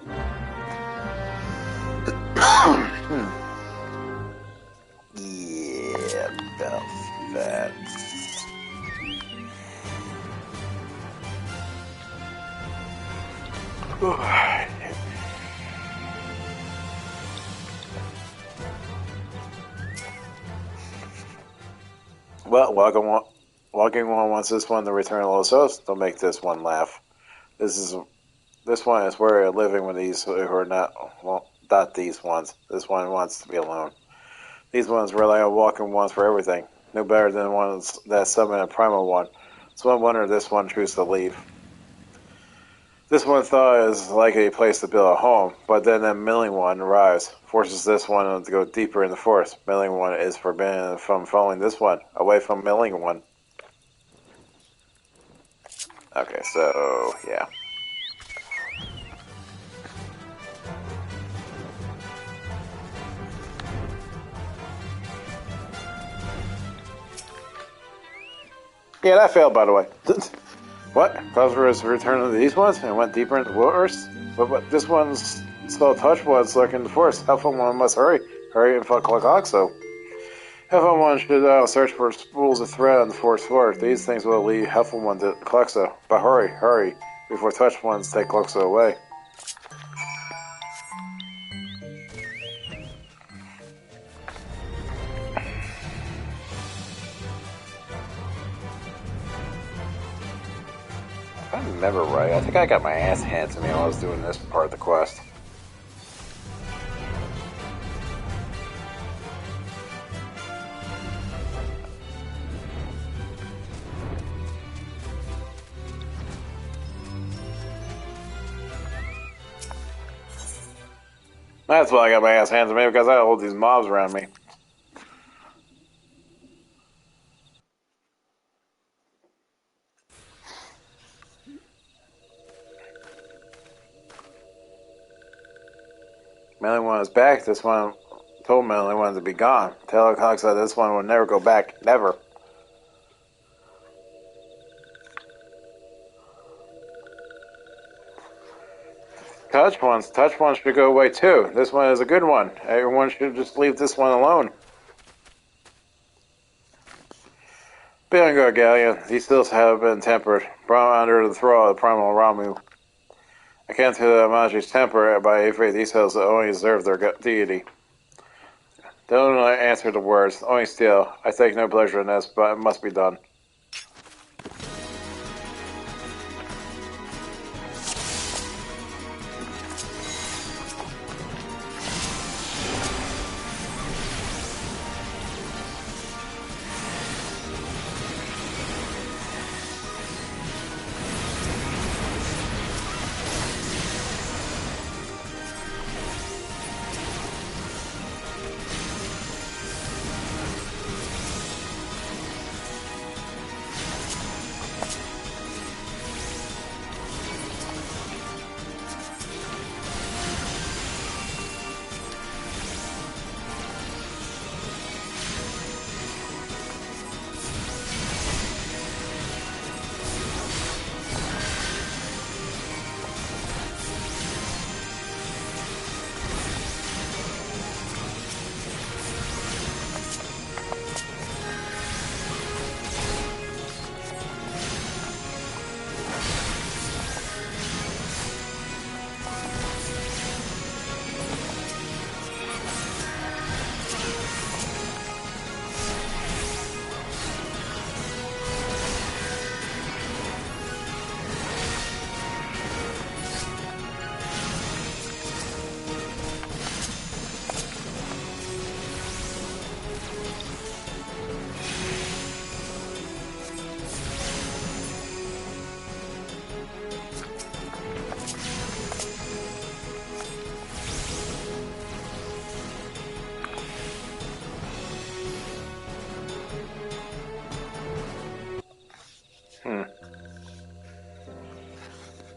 Yeah, about that. Well, Walking One wants this one to return to Los Osos. Don't make this one laugh. This one is wary of living with these who are not these ones. This one wants to be alone. These ones rely on Walking Ones for everything. No better than the ones that summon a primal one. So I wonder if this one chooses to leave. This one thought it was like a place to build a home, but then the Milling One arrives, forces this one to go deeper in the forest. Milling One is forbidden from following this one, away from Milling One. Okay, so, yeah. Yeah, that failed, by the way. What? Phosphorus returned to these ones and went deeper into the wilderness? But this one's still touch was lurking in the forest. Helpful One must hurry. Hurry and fuck Cluxo. Helpful One should search for spools of thread on the forest floor. These things will lead Helpful One to Cluxo. But hurry, before touch ones take Cluxo away. I remember right. I think I got my ass handed to me while I was doing this part of the quest. That's why I got my ass handed to me, because I hold these mobs around me. Milling One is back. This one told Milling One to be gone. Tell Cluxo this one will never go back. Never. Touch ones should go away too. This one is a good one. Everyone should just leave this one alone. Bingo, Galleon. These still have been tempered, brought under the thrall of the primal Ramu. According to the Magi's temper, by Avery, these cells only deserve their deity. Don't answer the words, only steal. I take no pleasure in this, but it must be done.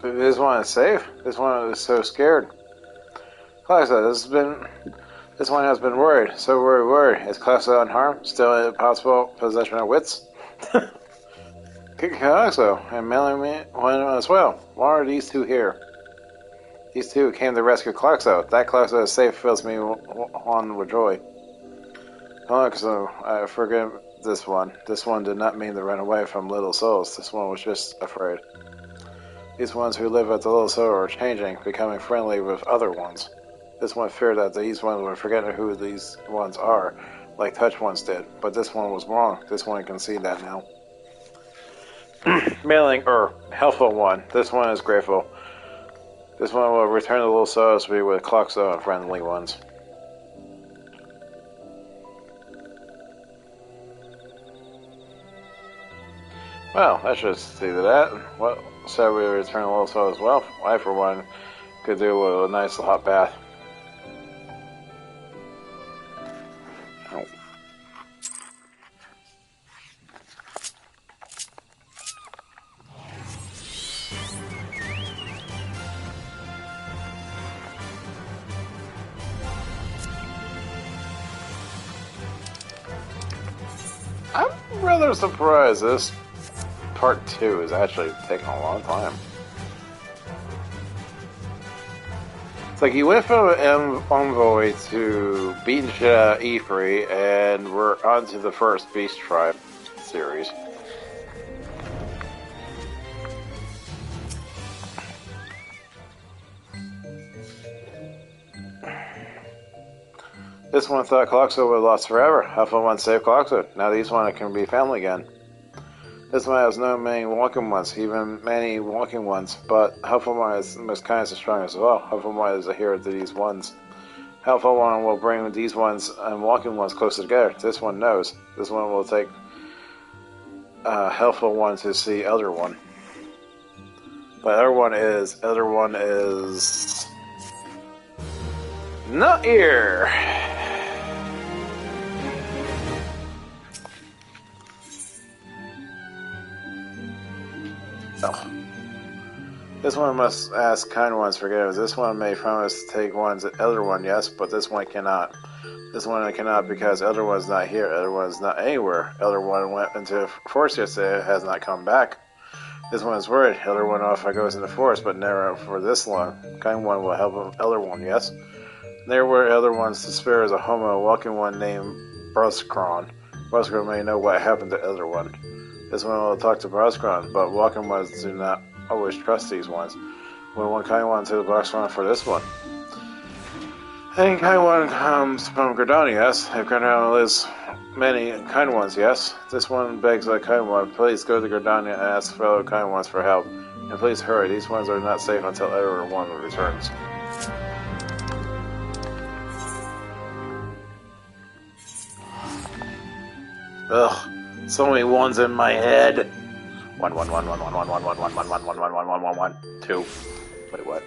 This one is safe? This one is so scared. Claxa, this one has been worried. So worried. Is Claxa unharmed? Still in possible possession of wits? Claxa, and Melanie went as well. Why are these two here? These two came to rescue Claxo. That Claxo is safe fills me on with joy. Claxo, I forgive this one. This one did not mean to run away from little souls. This one was just afraid. These ones who live at the little soul are changing, becoming friendly with other ones. This one feared that these ones would forget who these ones are, like Touch once did. But this one was wrong. This one can see that now. Helpful one. This one is grateful. This one will return the little souls to be with Cloxo and friendly ones. Well, that should see to that. What said we return the little soul as well? I, for one, could do with a nice hot bath. Oh. I'm rather surprised this part 2 is actually taking a long time. It's like you went from Envoy to beating shit out of E3, and we're on to the first Beast Tribe series. This one thought Cloxo would lost forever. Helpful one saved Cloxo. Now these one can be family again. This one has no many walking ones, even many walking ones, but Helpful One is the most kindest and strongest as well. Helpful One is a hero to these ones. Helpful One will bring these ones and walking ones closer together. This one knows. This one will take Helpful One to see Elder One. But Elder One is not here. Oh. This one must ask kind ones forgiveness. This one may promise to take one's Elder One, yes, but this one cannot. This one cannot because Elder One's not here. Elder One's not anywhere. Elder One went into the forest yesterday, has not come back. This one is worried. Elder One often goes in the forest, but never for this long. Kind One will help Elder One, yes. Near where Elder One's despair is a homo, walking one named Bruskron. Bruskron may know what happened to Elder One. This one will talk to Bruskron, but walking ones do not always trust these ones. When one kind one to the Bruskron for this one. And kind one comes from Gridania, yes. If Gridania lives many kind ones, yes. This one begs a kind one, please go to Gridania and ask fellow kind ones for help. And please hurry, these ones are not safe until Elder One returns. Ugh. So many ones in my head. 1, 1, 1, 1, 1, 1, 1, 1, 1, 1, 1, 1, 1, 1, 1, 1, 1, 2. Wait, what?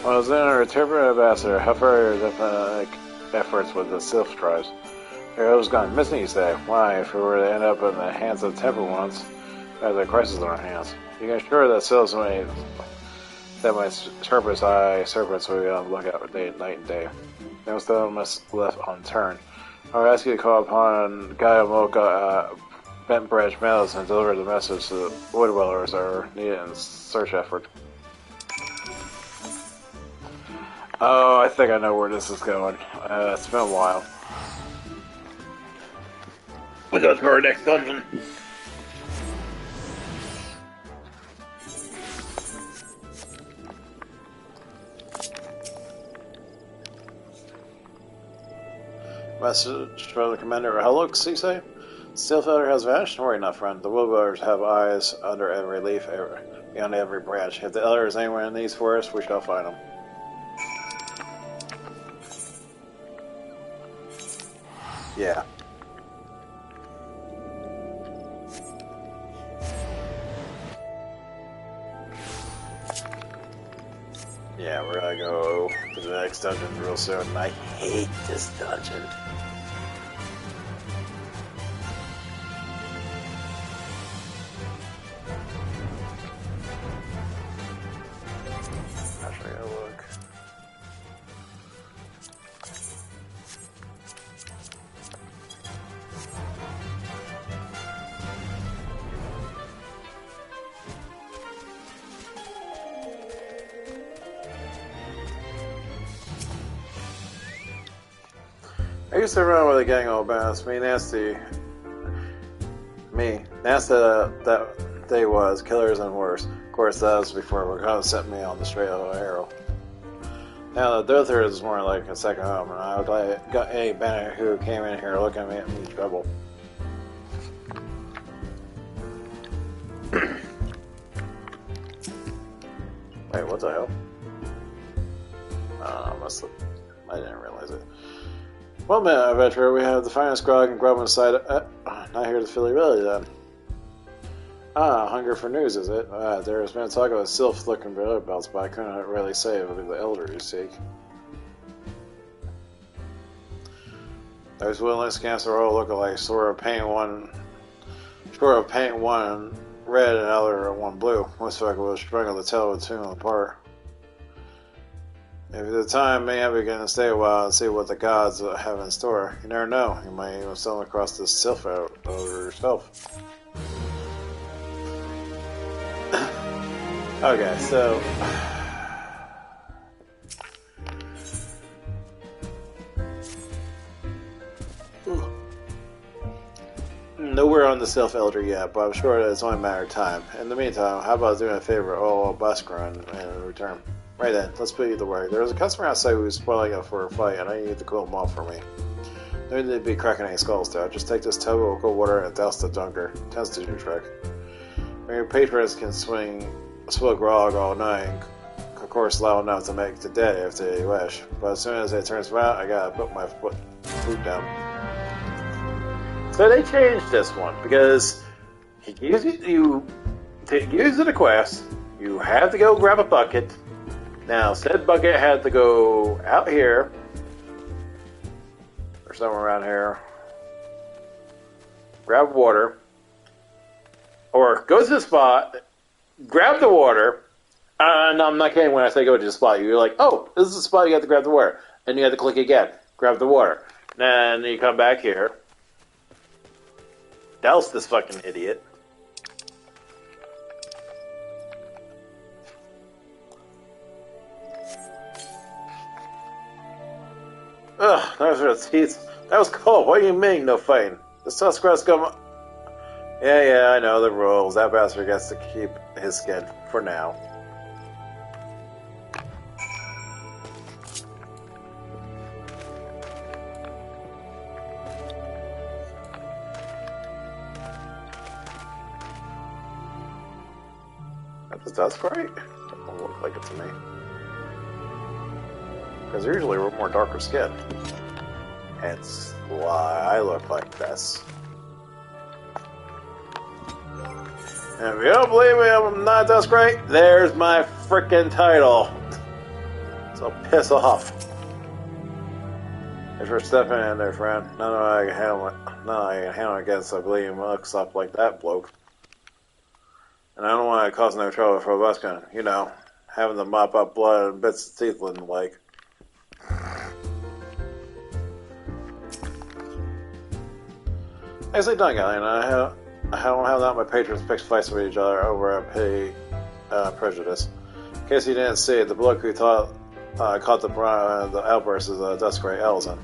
When I was in a return ambassador, how far are your diplomatic efforts with the Sylph tribes? Heroes gone missing, you say? Why, if we were to end up in the hands of the Temple ones, we have a crisis on our hands. You can assure that Sylphs may that my serpents will be on the lookout night and day. No stone must left unturned. I would ask you to call upon Gayamoka Bent Branch Meadows and deliver the message to the wood dwellers that are needed in the search effort. Oh, I think I know where this is going. It's been a while. We go to our next dungeon. Message from the commander. Hello, Cisse. Steelfelder has vanished? Don't worry, not friend. The woodwellers have eyes under every leaf, beyond every branch. If the elder is anywhere in these forests, we shall find him. Yeah. Yeah, we're gonna go to the next dungeon real soon. I hate this dungeon. Actually, I'll look. I used to run with a gang of bands. Nasty that day was killers and worse. Of course, that was before Wakanda sent me on the straight arrow. Now the Dother is more like a second home, and I would like got any bandit who came in here looking at me in trouble. Wait, what the hell? I didn't realize it. Well, man, adventurer, we have the finest grog and grub inside. Not here to fill you really, then. Hunger for news, is it? There has been talk of sylph-looking belly belts, but I couldn't really say it would be the elder you seek. Those willing scamps are all looking like sort of paint one red and other one blue. Most likely will struggle to tell the two apart. If the time may have begun to stay a while and see what the gods have in store. You never know. You might even stumble across this sylph out over yourself. Okay, so nowhere on the Sylph Elder yet, but I'm sure that it's only a matter of time. In the meantime, how about doing a favor, bus run in return? Right then, let's put you to work. There's a customer outside who's spoiling up for a fight, and I need to cool him off for me. No need to be cracking any skulls, though. Just take this tub of cold water and douse the dunker. Tends to do the trick. When your patrons can swill grog all night, of course loud enough to make the day if they wish. But as soon as it turns around, I gotta put my foot down. So they changed this one because he gives you to use the quest. You have to go grab a bucket. Now, said bucket had to go out here or somewhere around here. Grab water, or go to the spot. Grab the water, and I'm not kidding when I say go to the spot. You're like, oh, this is the spot you have to grab the water. And you have to click again, grab the water. Then you come back here, douse this fucking idiot. Ugh, those are the teeth. That was cold. What do you mean, no fighting? The Suskrat's come. Yeah, I know the rules. That bastard gets to keep his skin for now. That's dust right? Doesn't look like it to me. Because usually we're more darker skin. Hence why I look like this. And if you don't believe me, I'm not dust great. There's my frickin' title. So piss off. Thanks for stepping in there, friend. None of I can handle against a bleeding mucks up like that bloke. And I don't want to cause no trouble for a buskin. You know, having to mop up blood and bits of teeth and like. Nicely done, guy. And I don't have that my patrons pick fights with each other over a petty prejudice. In case you didn't see it, the bloke who caught the outburst is Duskray Elzen.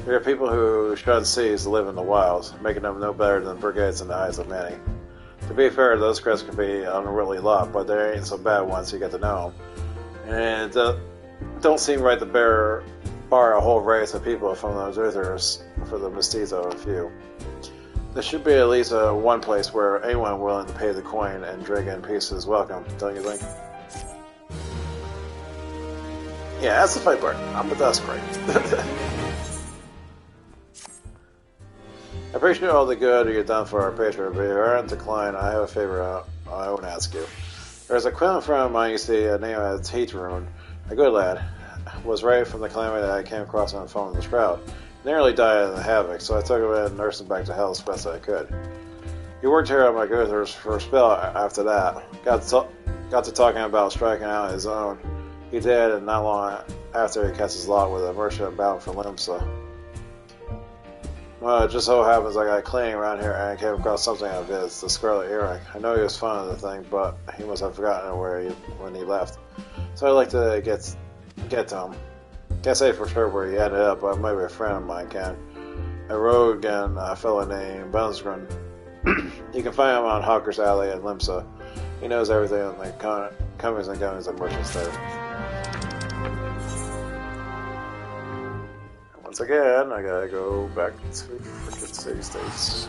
There are people who shun seas live in the wilds, making them no better than brigades in the eyes of many. To be fair, those crests can be unruly lot, but they ain't so bad once you get to know them. And it don't seem right to bar a whole race of people from those withers for the mestizo of a few. There should be at least one place where anyone willing to pay the coin and drink in peace is welcome, don't you think? Yeah, that's the fight part. I'm with us, great. I appreciate all the good you've done for our patron, but if you aren't declined, I have a favor I won't ask you. There's a quilling friend of mine you see named Tate Rune, A good lad. Was right from the calamity that I came across on the phone in the Shroud. He nearly died in the havoc, so I took him in and nursed him back to health as best I could. He worked here at my Gothers for a spell after that. Got to talking about striking out on his own. He did, and not long after he cast his lot with a merchant bound for Limsa. Well, it just so happens I got cleaning around here and I came across something of his, the Scarlet Earring. I know he was fond of the thing, but he must have forgotten it when he left. So I'd like to get to him. Can't say for sure where he ended up, but maybe a friend of mine can. A rogue and a fellow named Bunsgren. You can find him on Hawker's Alley in Limsa. He knows everything on the comings and goings of merchants there. And once again, I gotta go back to frickin' City States.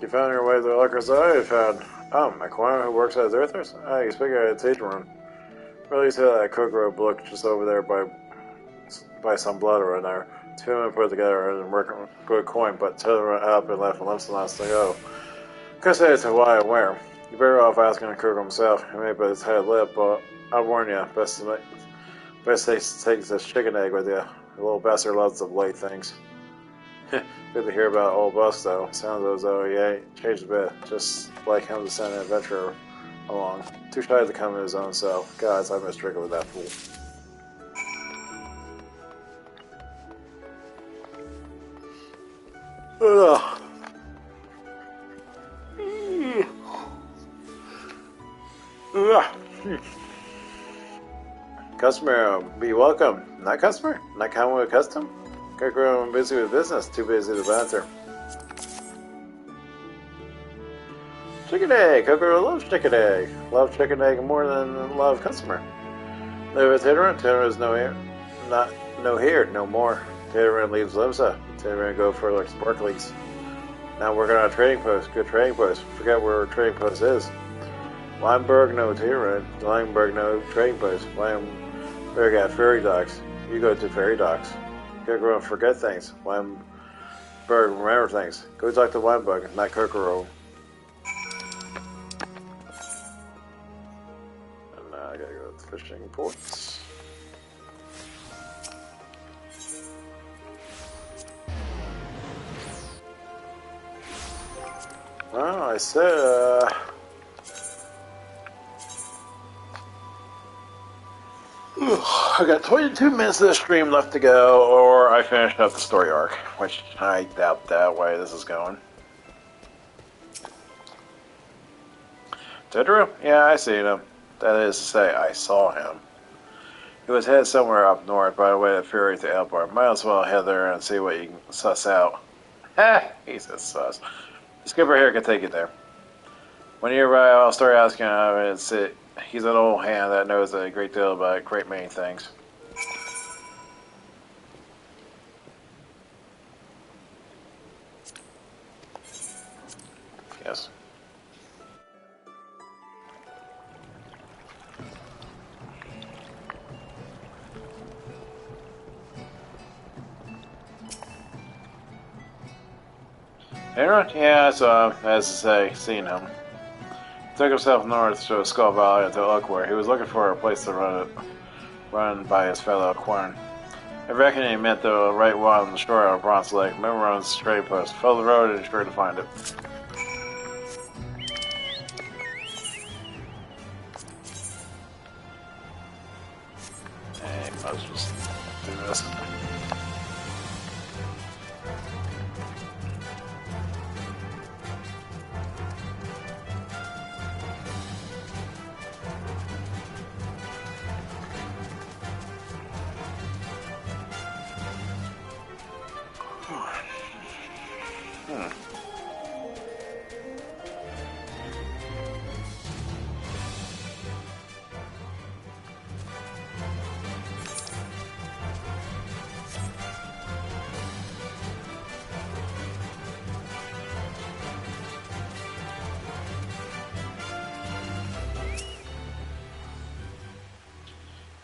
You found your way to the Lucker's Eye, found McQuarrie who works at Zerthers? You speak at a teacher room. Really see that Kokoro book just over there by some blood or another. Two men put together and working good coin, but two of them up and left for Limsa last to go. Can't say it's why and where. You're better off asking Kokoro himself. He may put his head lip, but I warn you, best take this chicken egg with you. The little bastard loves to late things. Good to hear about old Busk, though. Sounds as though he ain't changed a bit. Just like him to send an adventurer along. Too shy to come in his own self. Gods, I miss drinking with that fool. Ugh. Customer, be welcome. Not customer? Not common with custom? Kokoro busy with business, too busy to banter. Chicken egg! Kokoro loves chicken egg. Love chicken egg more than love customer. Live with Tideran. Tideran is no here, no more. Tideran leaves Limsa. Tideran go for like sparklies. Now working on a trading post. Good trading post. Forget where our trading post is. Limeberg no Tideran. Limeberg no trading post. Limeberg at ferry docks. You go to ferry docks. Kokoro forget things. Weinberg remember things. Go talk to Weinberg, not Kokoro. And now I gotta go to the fishing ports. Well, I said, I got 22 minutes of the stream left to go, or I finished up the story arc, which I doubt that way this is going. Tidru? Yeah, I seen him. That is to say, I saw him. He was headed somewhere up north by the way of Fury to Elbar. Might as well head there and see what you can suss out. He says sus. The skipper here can take you there. When you arrive, I'll start asking him and sit. He's an old hand that knows a great deal about a great many things. Yes. Aaron? Yeah, I saw him, as to say, seen him. Took himself north to Skull Valley to Oakware. He was looking for a place to run by his fellow Quern. I reckon he meant the right one on the shore of Bronze Lake. Remember on his trade post. Follow the road and sure to find it. Hey, let's just do this.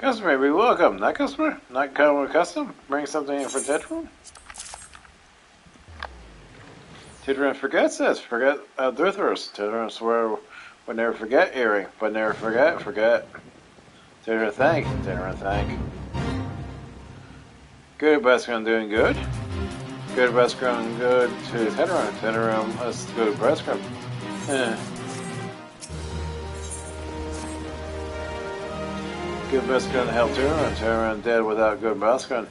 Customer, be welcome. Not customer? Not come with custom? Bring something in for Tetron? Tetron forgets this. Forget Drithros. Tetron swear would never forget earring, but never forget. Tetron thank. Tetron thank. Good, Bascon doing good. Good, Bascon good to Tetron. Tetron, let's go to Bascon. Good Bascon help Tetron. Tetron dead without good Bascon.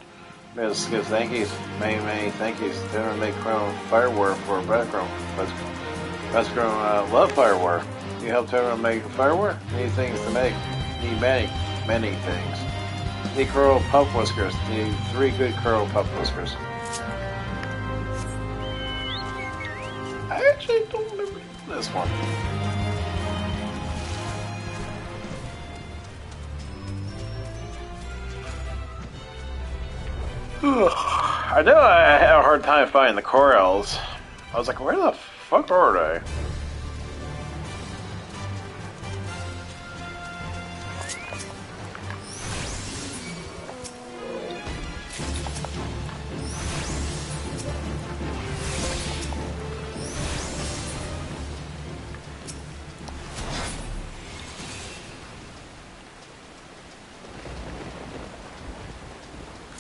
May us give thank yous. Many thank yous. Tetron make crown fireware for Bascon. Bascon love fireware. You help Tetron make fireware? Need things to make. Need many things. Need curl puff whiskers. Need 3 good curl puff whiskers. I actually don't remember this one. I know I had a hard time finding the corals. I was like, where the fuck are they?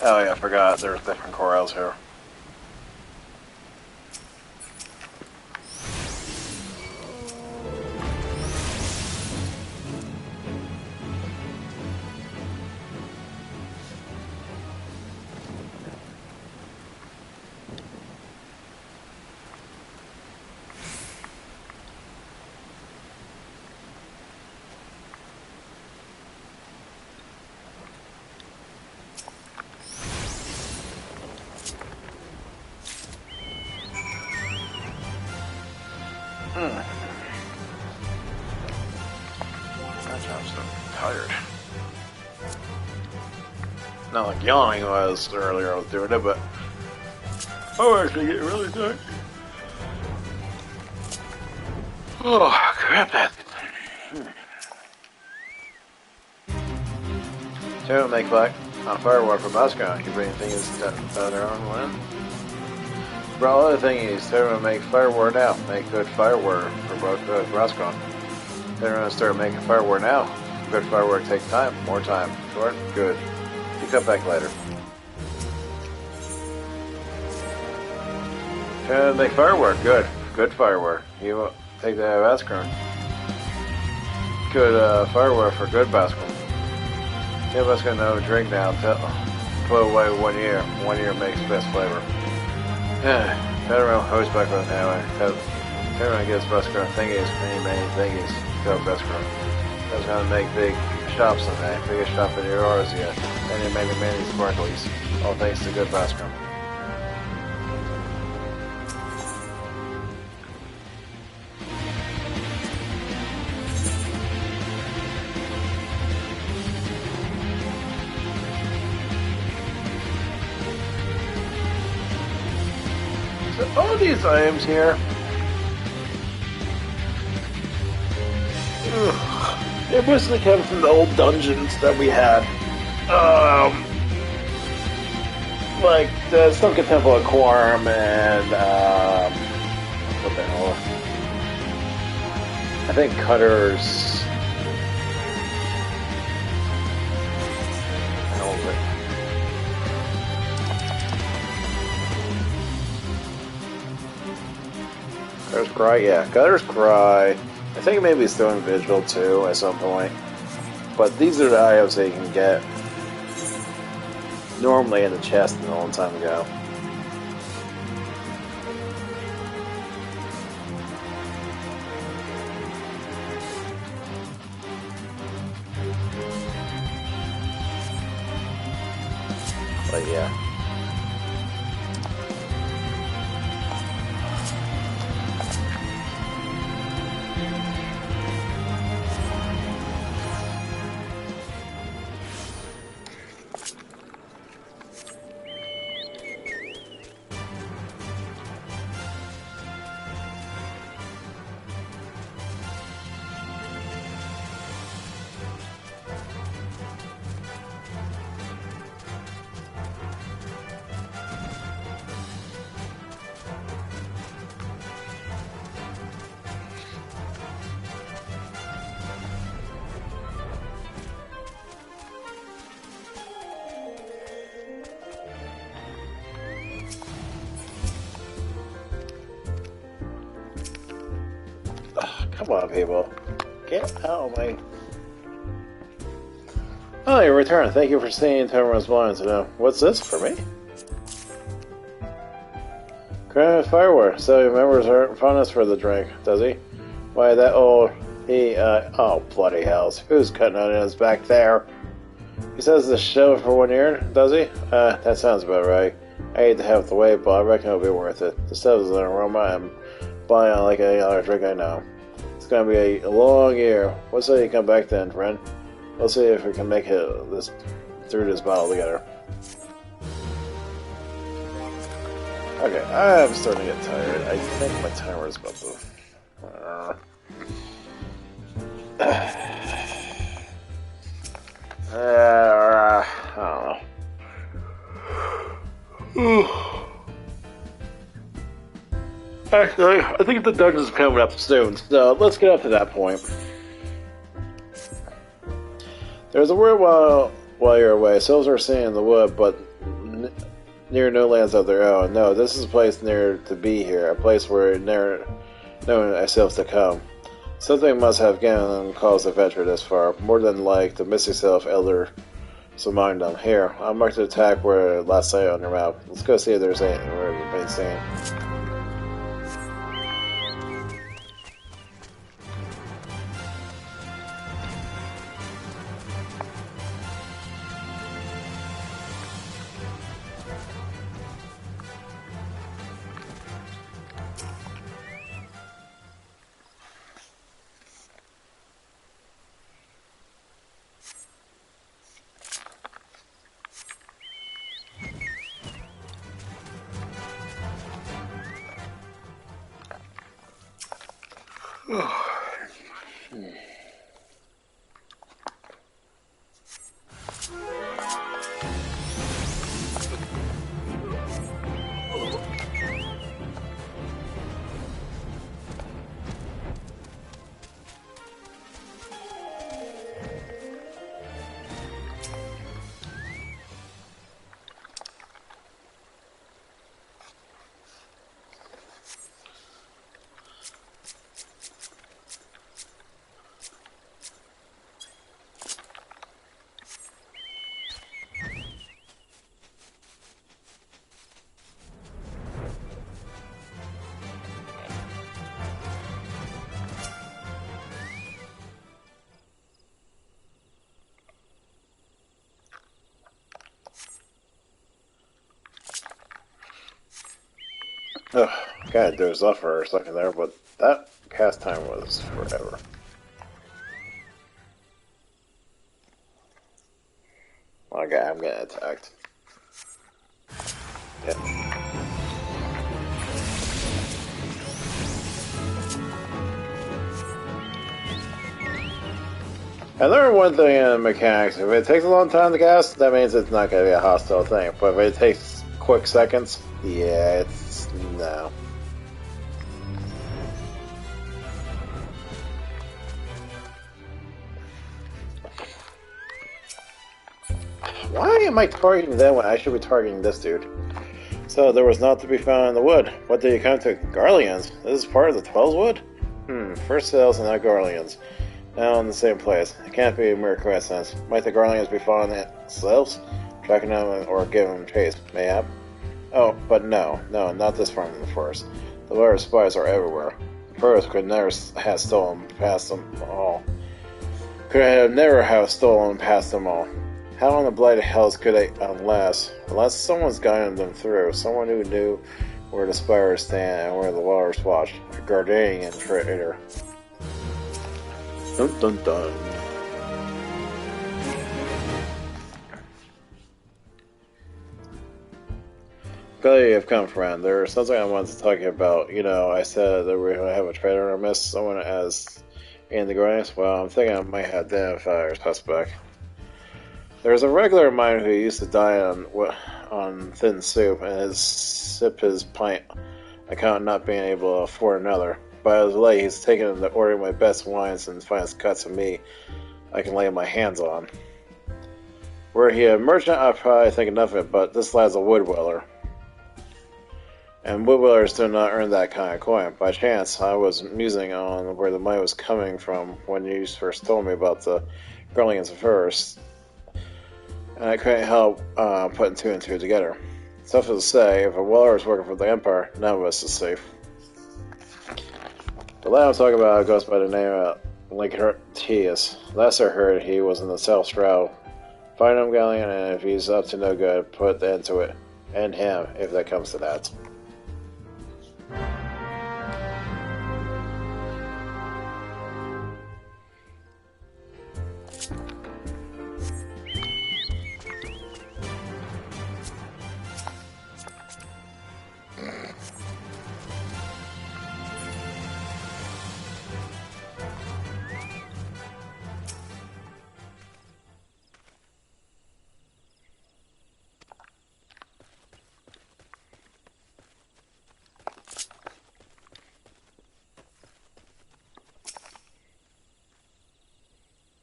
Oh yeah, I forgot there's different corals here. I'm so tired. Not like yawning was earlier I was doing it, but I'm actually getting really tired. Oh, crap that. So make like on firewall from Moscow. You bring things down their own land. Brought other thingies. They're make fireware now. Make good fireware for both Moscow. They're gonna start making fireware now. Good fireware takes time. More time. Short? Good. You come back later. Make fireware. Good. Good fireware. You take the Vascon. Good fireware for good Vascon. Give us no drink now. Put away 1 year. 1 year makes best flavor. Federal host back on anyway. Federal gives Vascon thingies. Many thingies. Go Vascon. That's gonna make big shops someday. Biggest shop in your ours yet. Many sparklies. All thanks to good Vascon. All these items here, they mostly come from the old dungeons that we had. Like the Sunken Temple of Quorum and what the hell? I think Cutter's. Cutter's Cry, yeah. Cutter's Cry. I think maybe it's still in Vigil too at some point. But these are the items that you can get normally in the chest a long time ago. But yeah. Come on, people. Get out of my... Oh, your return. Thank you for seeing Tomer's blinds. What's this for me? Grand firework. So he remembers our fondness for the drink, does he? Why, that old... oh, bloody hells. Who's cutting onions back there? He says the show for 1 year, does he? That sounds about right. I hate to have to wait, but I reckon it'll be worth it. The stuff is an aroma I'm buying like any other drink I know. It's gonna be a long year. Let's say you come back then, friend. We'll see if we can make it through this battle together. Okay, I'm starting to get tired. I think my timer is about to... I don't know. Actually, I think the dungeon's coming up soon, so let's get up to that point. There's a word while you're away. Sylphs are seen in the wood, but near no lands of their own. No, this is a place near to be here, a place where never known sylphs to come. Something must have given them cause to venture this far. More than like the mystic sylph elder among them. Here, I'll mark the attack where last sight on your map. Let's go see if there's anything where you've been seen. Ugh, God, there's off for a second there, but that cast time was forever. Okay, I'm getting attacked. Yep. I learned one thing in mechanics. If it takes a long time to cast, that means it's not going to be a hostile thing. But if it takes quick seconds, yeah, it's... no. Why am I targeting them when I should be targeting this dude? So there was naught to be found in the wood. What did you come to? Garleans? This is part of the 12's wood? First sales and now Garleans. Now in the same place. It can't be a mere coincidence. Might the Garleans be following themselves? Tracking them or giving them chase? Mayhap? Oh, but no, not this far in the forest. The lair spies are everywhere. The forest could never have stolen past them all. Could have never have stolen past them all. How in the blighted hells could they, unless someone's guiding them through, someone who knew where the spires stand and where the waters watch, a guardian traitor. Dun dun dun. Glad you have come, friend. There's something I wanted to talk to you about. You know, I said that we're going to have a traitor or miss someone as in the Guardians. Well, I'm thinking I might have identified our suspect. There's a regular of mine who used to die on thin soup and sip his pint account not being able to afford another. But as of late, he's taken to ordering my best wines and finest cuts of meat I can lay my hands on. Were he a merchant, I'd probably think enough of it, but this lad's a wood dweller. And woodwellers do not earn that kind of coin. By chance, I was musing on where the money was coming from when you first told me about the Garleans first, and I couldn't help putting two and two together. Tough to say, if a weller is working for the Empire, none of us is safe. The lad I'm talking about goes by the name of Linkertius. Last I heard, he was in the South Shroud. Find him, Galleon, and if he's up to no good, put the end to it. And him, if that comes to that.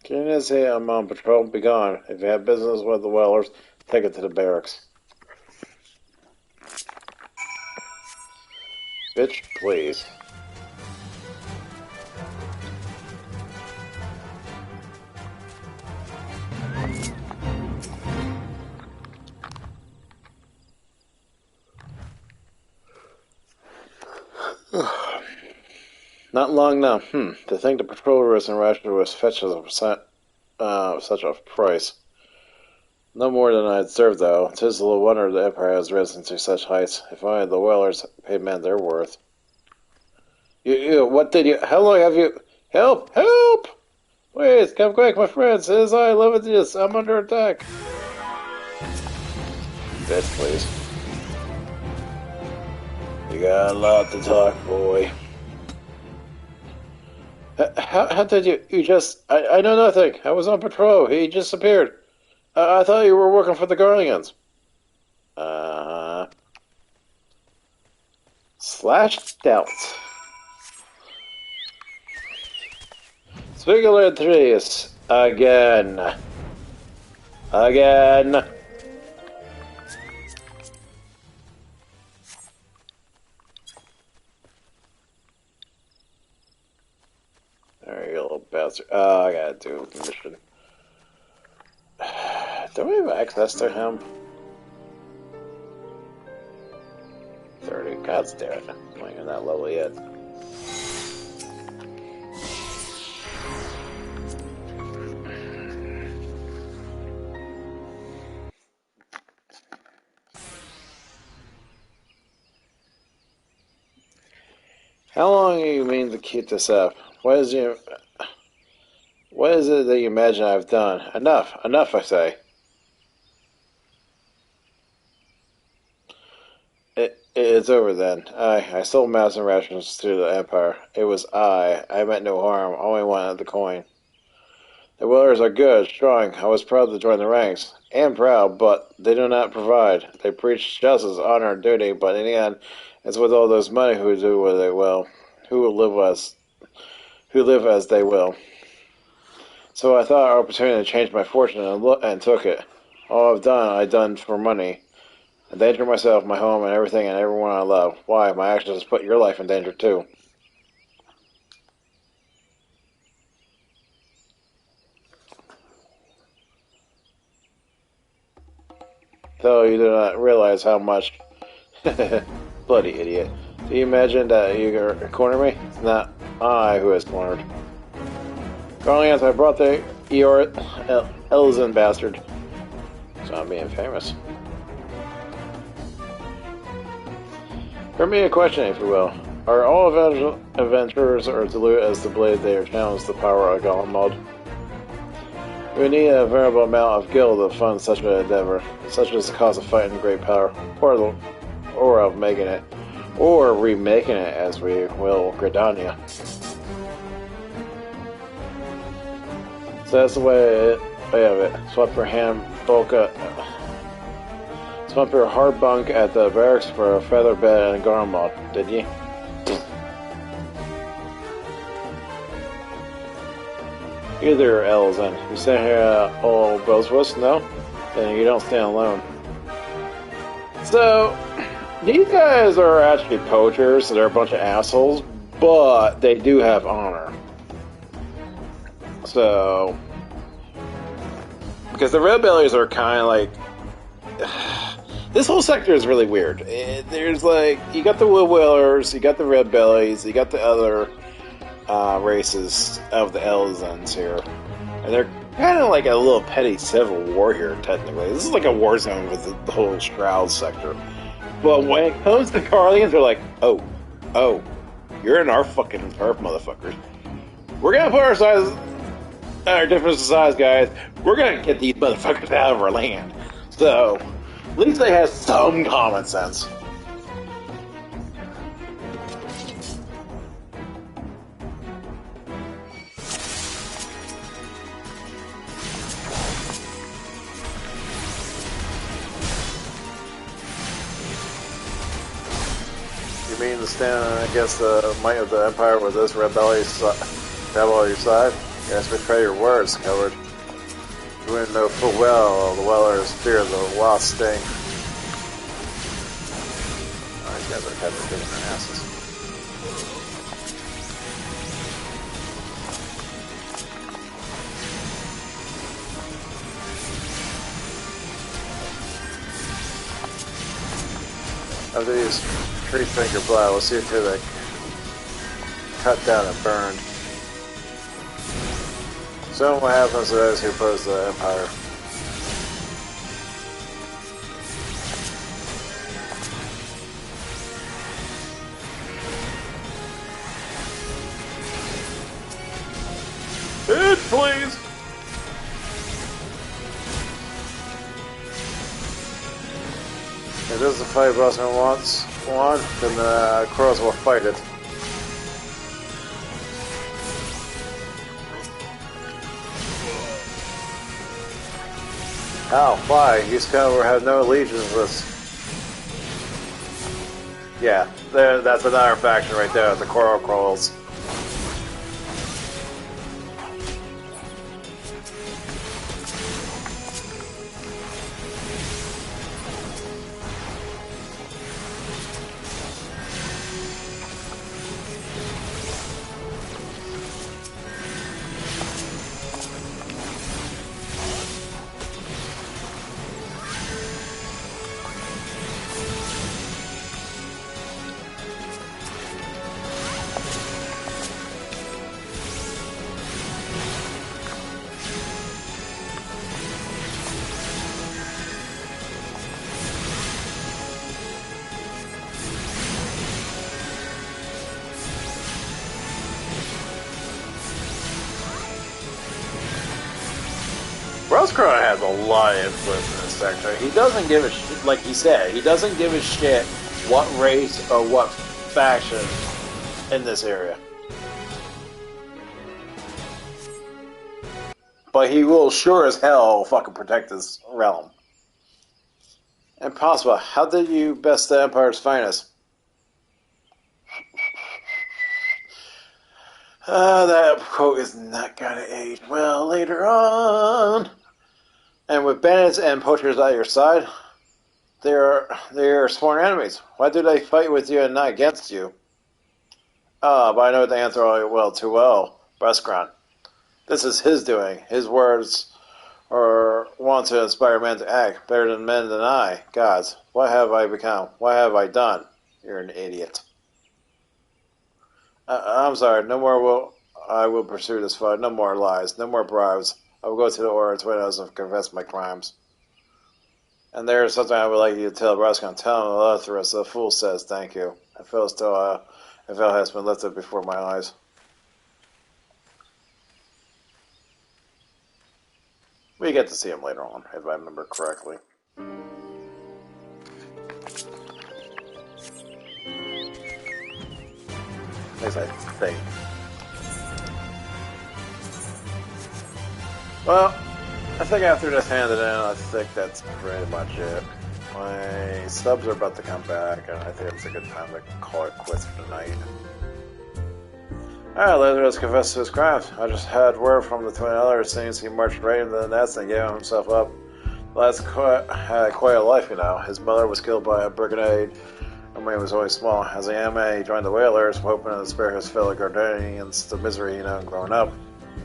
Can you say I'm on patrol? Be gone. If you have business with the Wellers, take it to the barracks. Bitch, please. Not long now. To think the patrollers in Rashford was fetched such a price. No more than I deserve, though. 'Tis a little wonder the Empire has risen to such heights. If only the Wellers paid men their worth. What did you... How long have you... Help! Help! Please, come quick, my friends. It is I, Leviticus. I'm under attack. Bitch, please. You got a lot to talk, boy. How did you just... I know nothing. I was on patrol. He just appeared. I thought you were working for the Garleans. Slashed out. Spigulatrius. Again. Again. There you go, little bastard. Oh, I gotta do a mission. Do we have access to him? 30. God damn it. I'm not even that level yet. How long do you mean to keep this up? What is it that you imagine I've done? Enough! Enough, I say! It's over then. I sold maps and rations to the Empire. It was I meant no harm, only wanted the coin. The Wellers are good, strong. I was proud to join the ranks. And proud, but they do not provide. They preach justice, honor, and duty, but in the end, it's with all those money who do what they will, who live as they will. So I thought our opportunity to change my fortune and took it. All I've done for money. Endanger myself, my home, and everything and everyone I love. Why? My actions put your life in danger too. Though you do not realize how much... Bloody idiot. Do you imagine that you can corner me? It's not I who has cornered. Garleans, I brought the Elzen bastard. So I'm being famous. Permit me a question, if you will. Are all adventurers as dilute as the blade they are challenged the power of Golemald? We need a variable amount of gil to fund such an endeavor, such as the cost of fighting great power, or of making it, or remaking it as we will Gridania. So that's the way of it. Swap your Swap your hard bunk at the barracks for a feather bed and a garmod, did ye? Either Elzen. You stand here old Boswus? No? Then you don't stand alone. So, These guys are actually poachers, so they're a bunch of assholes, but they do have honor. So, because the red bellies are kind of like, this whole sector is really weird. There's like, you got the wood whalers, you got the red bellies, you got the other races of the Elzens here, and they're kind of like a little petty civil war here. Technically, this is like a war zone with the whole Shroud sector. But when it comes to Carlians, they're like, oh, you're in our fucking turf, motherfuckers. We're gonna put our difference in size, guys. We're gonna get these motherfuckers out of our land. So, at least they have some common sense. You mean to stand against the might of the Empire with this rebel on your side? Yes, betray your words, coward. You wouldn't know full well the Wellers fear the wild sting. Oh, these guys are kind of kicking their asses. After these tree finger blood, we'll see if they cut down and burned. So what happens to those who oppose the Empire? Hit, please! If this is a fight Bosman wants one, then the Crows will fight it. How? Why? You Scoundrel have no allegiance with us. Yeah, that's another faction right there, the Coral Crawls. Rosecrow has a lot of influence in this sector. He doesn't give a shit, like he said, he doesn't give a shit what race or what faction in this area. But he will sure as hell fucking protect his realm. Impossible. How did you best the Empire's finest? That quote is not gonna age well later on. And with bandits and poachers at your side, they are sworn enemies. Why do they fight with you and not against you? But I know the answer all too well. Breskron. This is his doing. His words are want to inspire men to act better than men than I. Gods, what have I become? What have I done? You're an idiot. I'm sorry. No more I will pursue this fight. No more lies. No more bribes. I will go to the Order Widows and confess my crimes. And there is something I would like you to tell Breskon. Tell him the other rest. The fool says thank you. I feel as though a veil has been lifted before my eyes. We get to see him later on, if I remember correctly. At least I think. Well, I think after this handed in, I think that's pretty much it. My subs are about to come back, and I think it's a good time to call it quits for tonight. Alright, Lazarus confessed to his crimes. I just had word from the twin elders since he marched right into the nest and gave himself up. The lad had quite a life, you know. His mother was killed by a brigade when he was always small. As a young man, he joined the Whalers, hoping to spare his fellow Gardanians the misery he known growing up.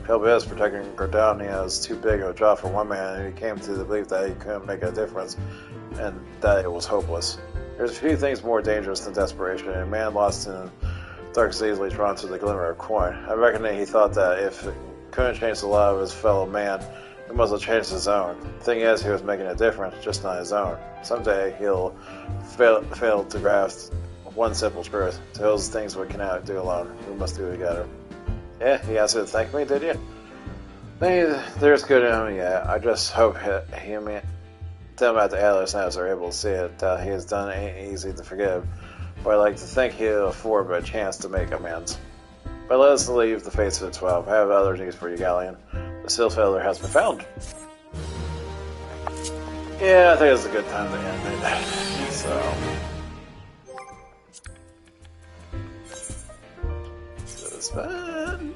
Help protecting Gardania was too big of a job for one man, and he came to the belief that he couldn't make a difference, and that it was hopeless. There's a few things more dangerous than desperation, and a man lost in dark is easily drawn to the glimmer of a coin. I reckon that he thought that if it couldn't change the lot of his fellow man, he must have changed his own. The thing is, he was making a difference, just not his own. Someday he'll fail to grasp one simple truth. To those things we cannot do alone, we must do together. Yeah, he asked you to thank me, did you? There's good in him yet. I just hope him them at the Atlas Nest are able to see it, that he has done ain't easy to forgive. But I like to think he'll afford a chance to make amends. But let us leave the fates of the 12. I have other news for you, Galleon. The Seal Feather has been found. Yeah, I think it's a good time to end it. So it's fun.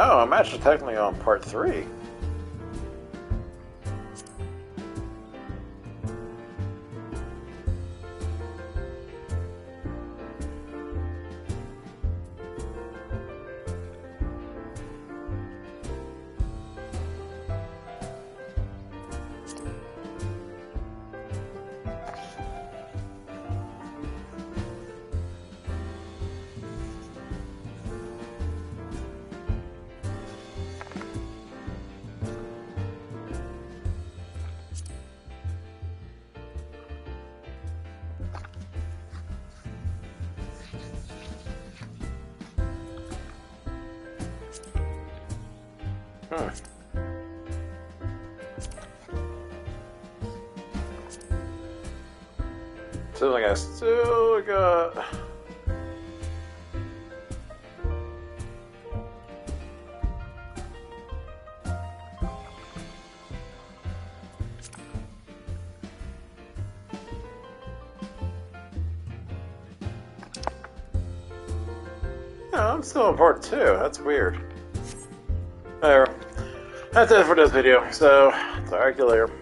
Oh, I'm actually technically on part 3. Seems like I still got... Yeah, I'm still in part 2. That's weird. Whatever. That's it for this video, so talk to you later.